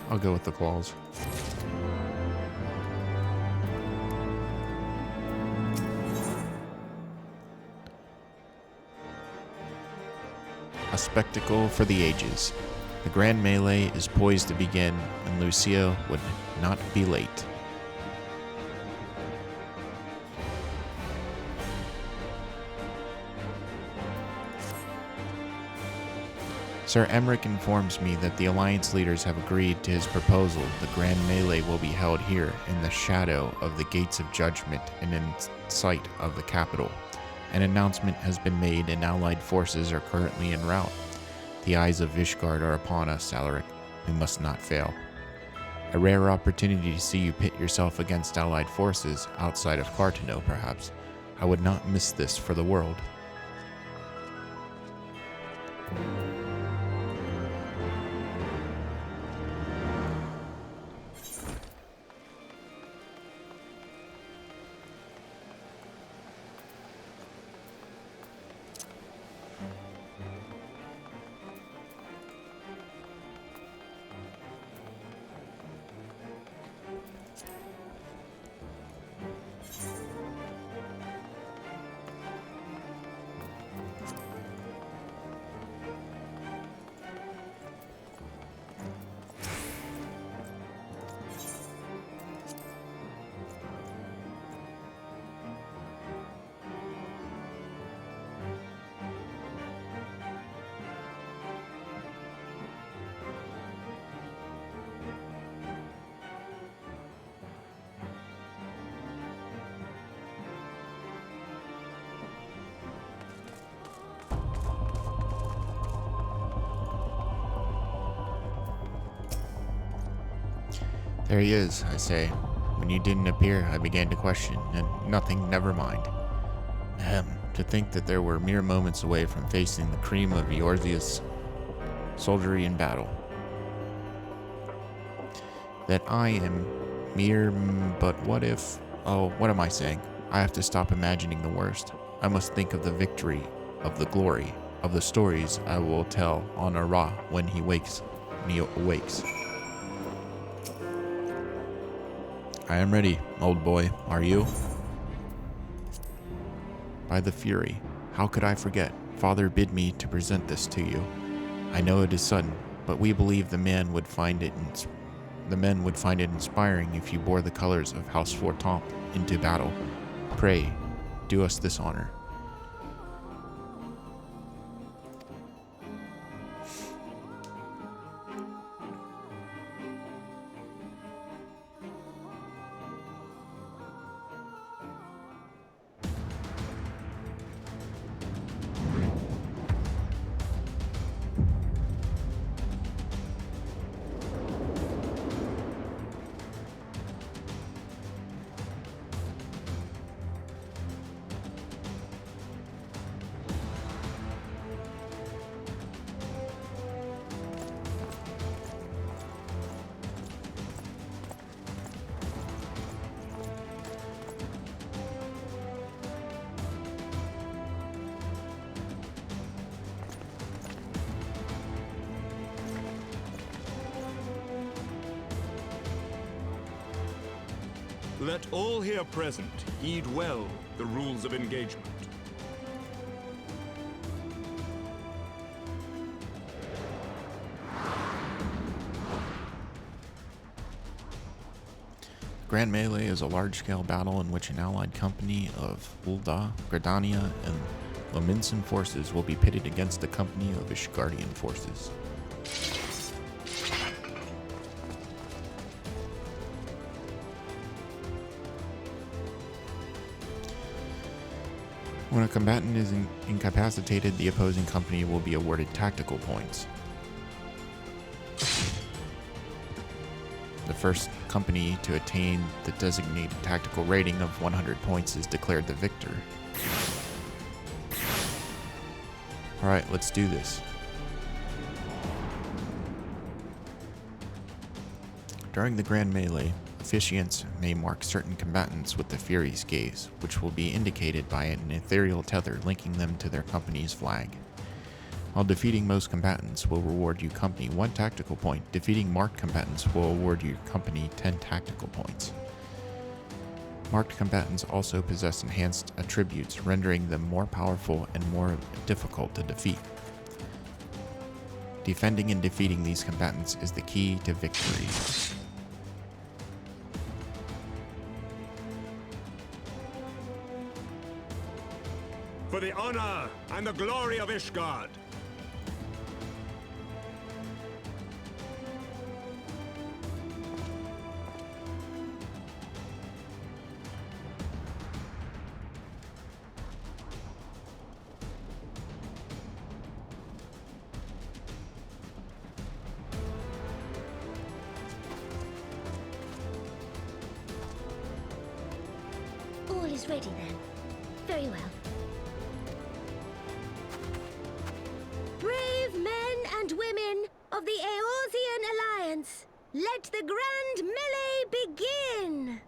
I'll go with the claws. A spectacle for the ages. The grand melee is poised to begin, and Lucia would not be late. Sir Emmerich informs me that the Alliance leaders have agreed to his proposal. The grand melee will be held here, in the shadow of the Gates of Judgment and in sight of the capital. An announcement has been made and allied forces are currently en route. The eyes of Vishgard are upon us, Alaric. We must not fail. A rare opportunity to see you pit yourself against allied forces, outside of Cartano, perhaps. I would not miss this for the world. There he is, I say. When you didn't appear, I began to question, and nothing, never mind. To think that there were mere moments away from facing the cream of Eorzea's soldiery in battle. That I am mere, but what if... Oh, what am I saying? I have to stop imagining the worst. I must think of the victory, of the glory, of the stories I will tell on Ara when he awakes. I am ready, old boy. Are you? By the Fury, how could I forget? Father bid me to present this to you. I know it is sudden, but we believe the men would find it inspiring if you bore the colors of House Fortemps into battle. Pray, do us this honor. Let all here present heed well the rules of engagement. Grand Melee is a large-scale battle in which an allied company of Hilda, Gridania, and Lominsan forces will be pitted against a company of Ishgardian forces. When a combatant is incapacitated, the opposing company will be awarded tactical points. The first company to attain the designated tactical rating of 100 points is declared the victor. Alright, let's do this. During the Grand Melee, officiants may mark certain combatants with the Fury's Gaze, which will be indicated by an ethereal tether linking them to their company's flag. While defeating most combatants will reward your company 1 tactical point, defeating marked combatants will award your company 10 tactical points. Marked combatants also possess enhanced attributes, rendering them more powerful and more difficult to defeat. Defending and defeating these combatants is the key to victory. For the honor and the glory of Ishgard. All is ready then. Very well. Brave men and women of the Eorzean Alliance, let the grand melee begin!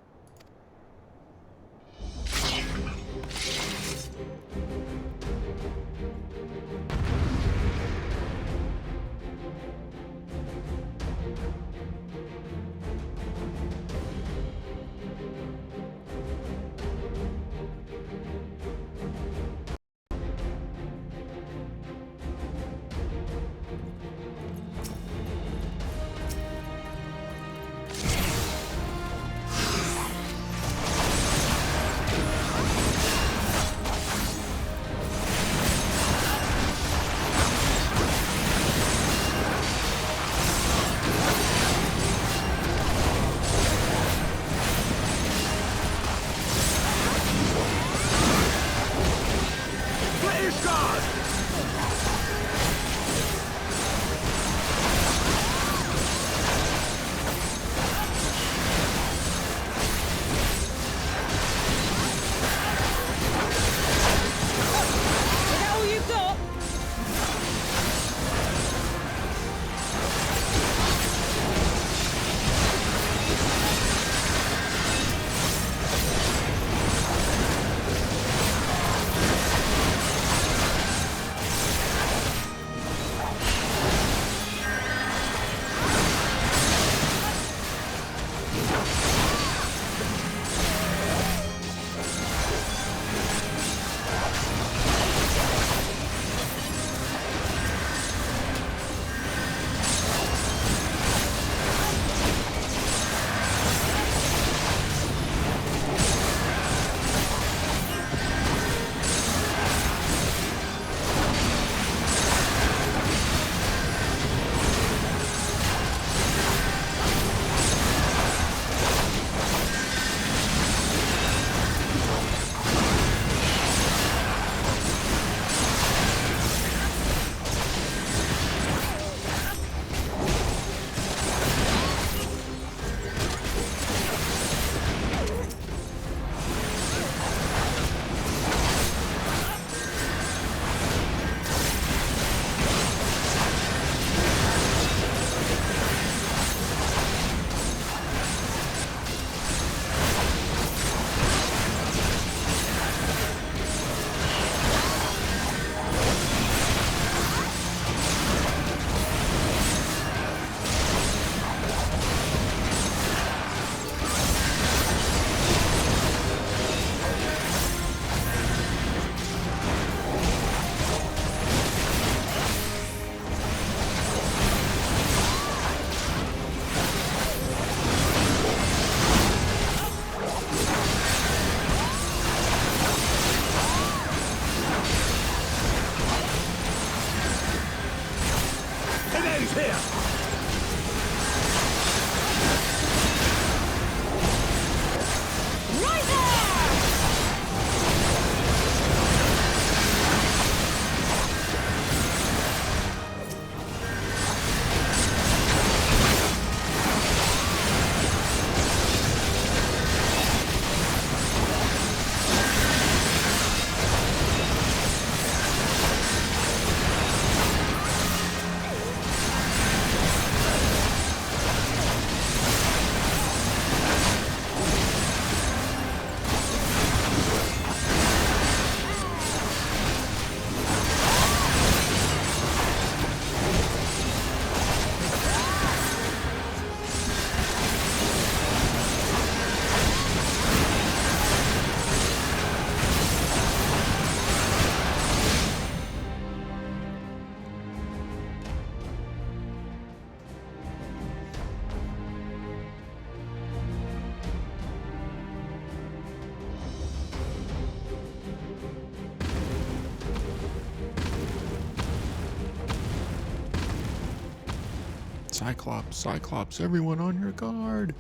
Cyclops, Cyclops, everyone on your guard.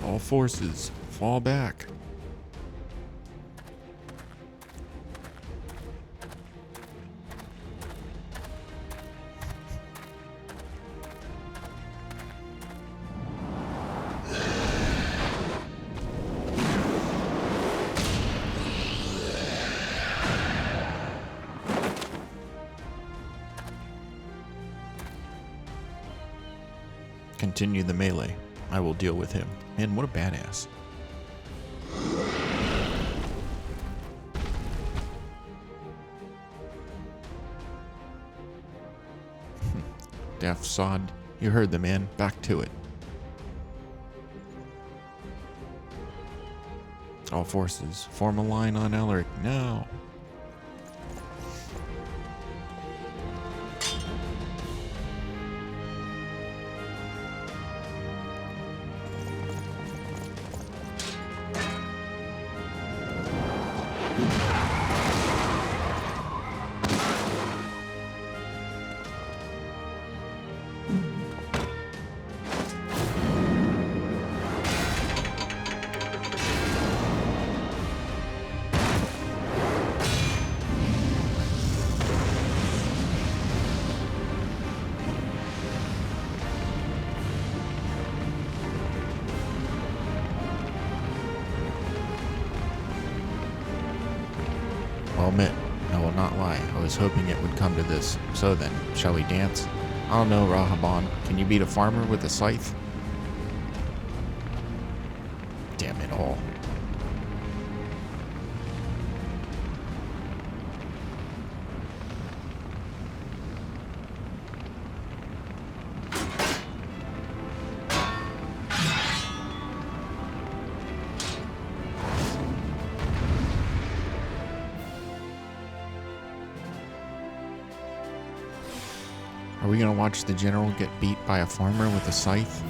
All forces, fall back. Continue the melee. I will deal with him. Man, what a badass. Deaf sod. You heard the man. Back to it. All forces, form a line on Elric now. I'll admit, I will not lie, I was hoping it would come to this. So then, shall we dance? I don't know, Rahaban. Can you beat a farmer with a scythe? Damn it all. Are we gonna watch the general get beat by a farmer with a scythe?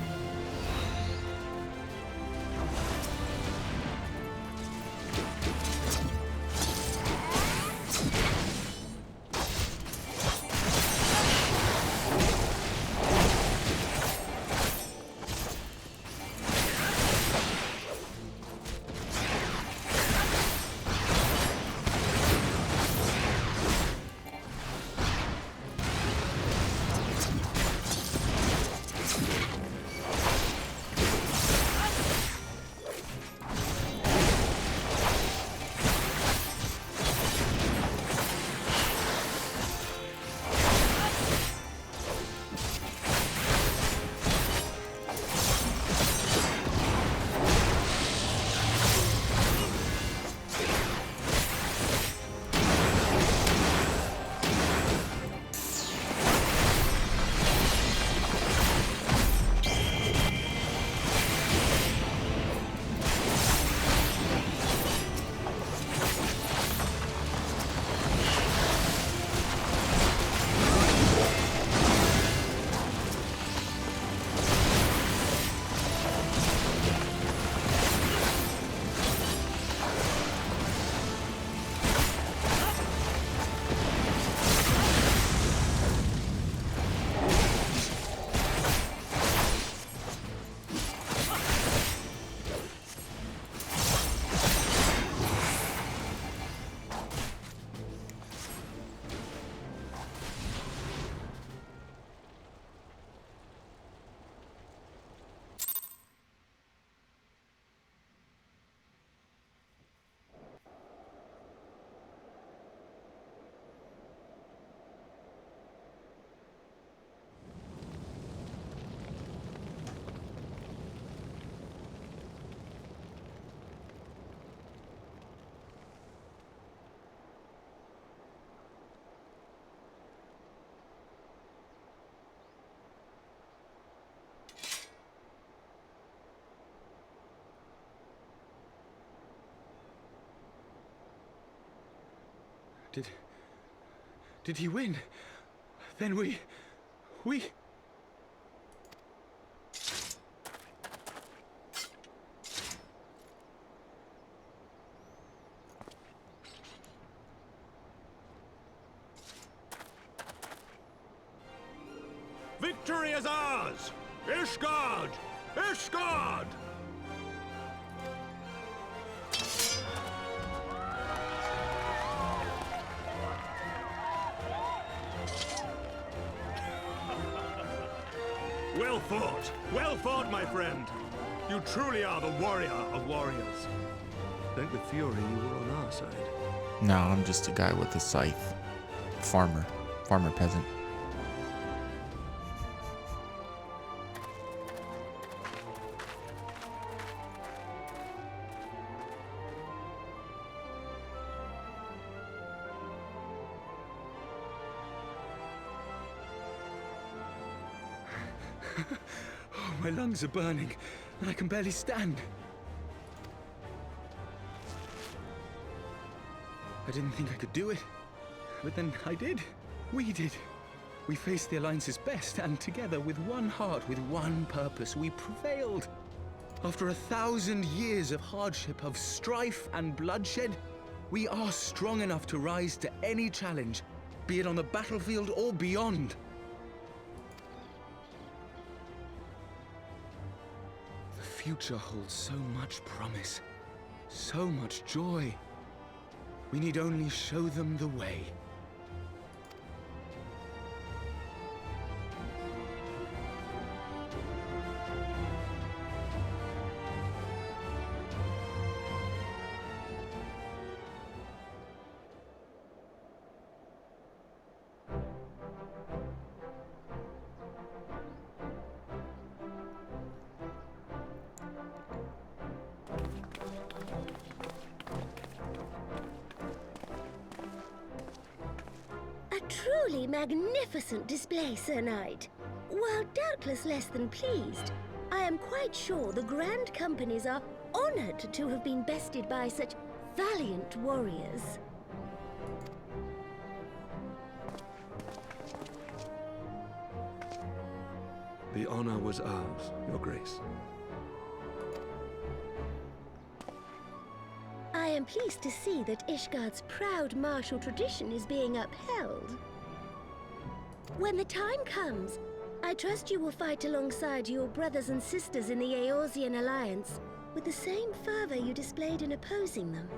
Did he win? Then we... victory is ours! Ishgard! Ishgard! Well fought! Well fought, my friend! You truly are the warrior of warriors. Thank the Fury you were on our side. No, I'm just a guy with a scythe. Farmer peasant. Oh, my lungs are burning, and I can barely stand. I didn't think I could do it, but then I did. We did. We faced the Alliance's best, and together, with one heart, with one purpose, we prevailed. After 1,000 years of hardship, of strife and bloodshed, we are strong enough to rise to any challenge, be it on the battlefield or beyond. The future holds so much promise, so much joy. We need only show them the way. Truly magnificent display, Sir Knight. While doubtless less than pleased, I am quite sure the Grand Companies are honored to have been bested by such valiant warriors. The honor was ours, Your Grace. I am pleased to see that Ishgard's proud martial tradition is being upheld. When the time comes, I trust you will fight alongside your brothers and sisters in the Eorzean Alliance with the same fervor you displayed in opposing them.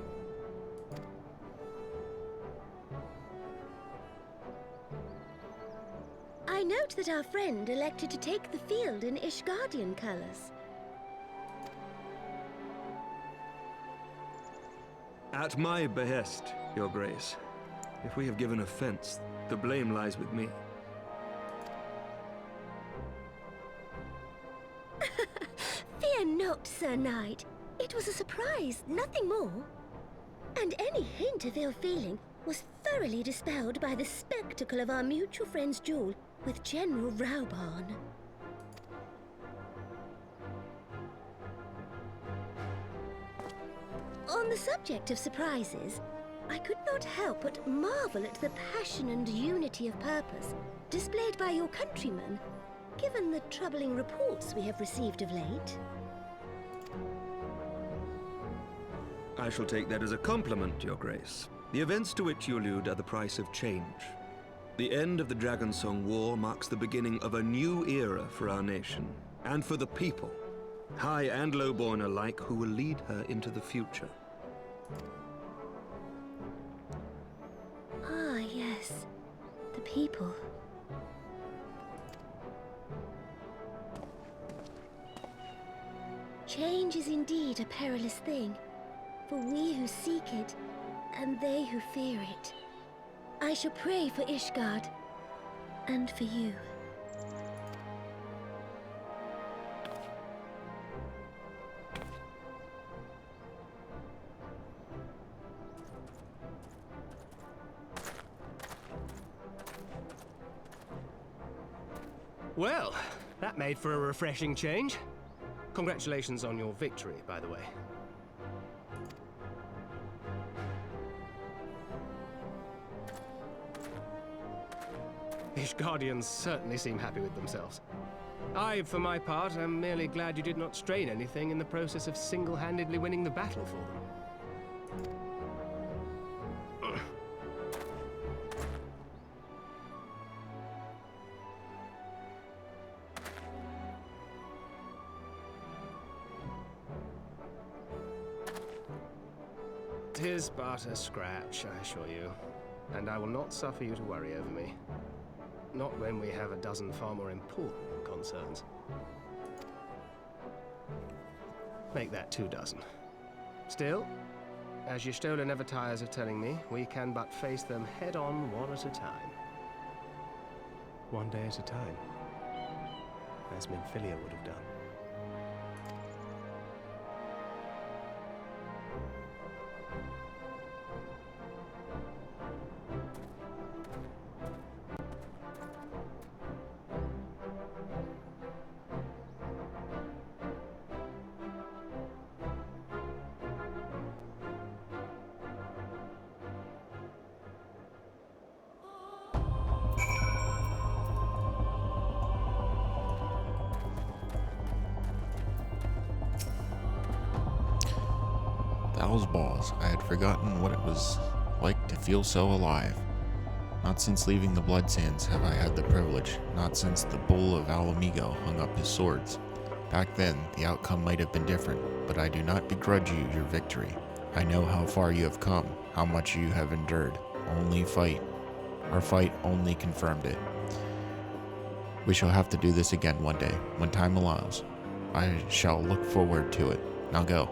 I note that our friend elected to take the field in Ishgardian colors. At my behest, Your Grace. If we have given offense, the blame lies with me. Fear not, Sir Knight. It was a surprise, nothing more. And any hint of ill feeling was thoroughly dispelled by the spectacle of our mutual friend's duel with General Raubarn. On the subject of surprises, I could not help but marvel at the passion and unity of purpose displayed by your countrymen, given the troubling reports we have received of late. I shall take that as a compliment, Your Grace. The events to which you allude are the price of change. The end of the Dragonsong War marks the beginning of a new era for our nation, and for the people, high and lowborn alike, who will lead her into the future. Ah, yes. The people. Change is indeed a perilous thing, for we who seek it, and they who fear it. I shall pray for Ishgard, and for you. Well, that made for a refreshing change. Congratulations on your victory, by the way. Ishgardians certainly seem happy with themselves. I, for my part, am merely glad you did not strain anything in the process of single-handedly winning the battle for them. 'Tis but a scratch, I assure you. And I will not suffer you to worry over me. Not when we have a dozen far more important concerns. Make that 2 dozen. Still, as your Stola never tires of telling me, we can but face them head-on one at a time. One day at a time. As Minfilia would have done. Those balls, I had forgotten what it was like to feel so alive. Not since leaving the Blood Sands have I had the privilege, not since the bull of Alamigo hung up his swords. Back then, the outcome might have been different, but I do not begrudge you your victory. I know how far you have come, how much you have endured. Our fight only confirmed it. We shall have to do this again one day, when time allows. I shall look forward to it. Now go.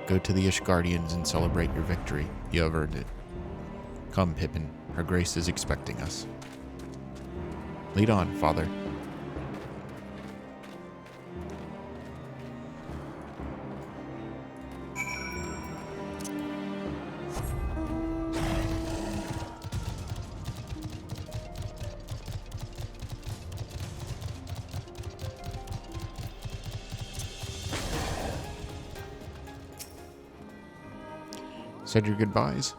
Go to the Ishgardians and celebrate your victory. You have earned it. Come, Pippin. Her Grace is expecting us. Lead on, Father. Said your goodbyes?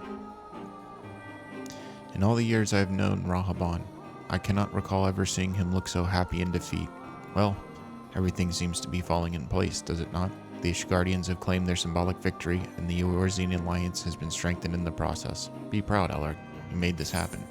In all the years I have known Rahaban, I cannot recall ever seeing him look so happy in defeat. Well, everything seems to be falling in place, does it not? The Ishgardians have claimed their symbolic victory, and the Eorzean alliance has been strengthened in the process. Be proud, Elric. You made this happen.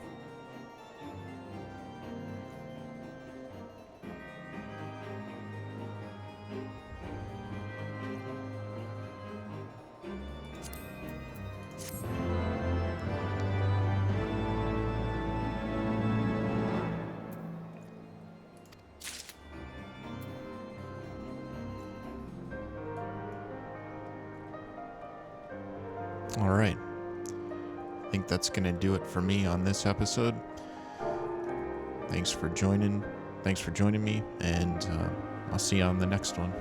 Alright, I think that's going to do it for me on this episode. Thanks for joining me, and I'll see you on the next one.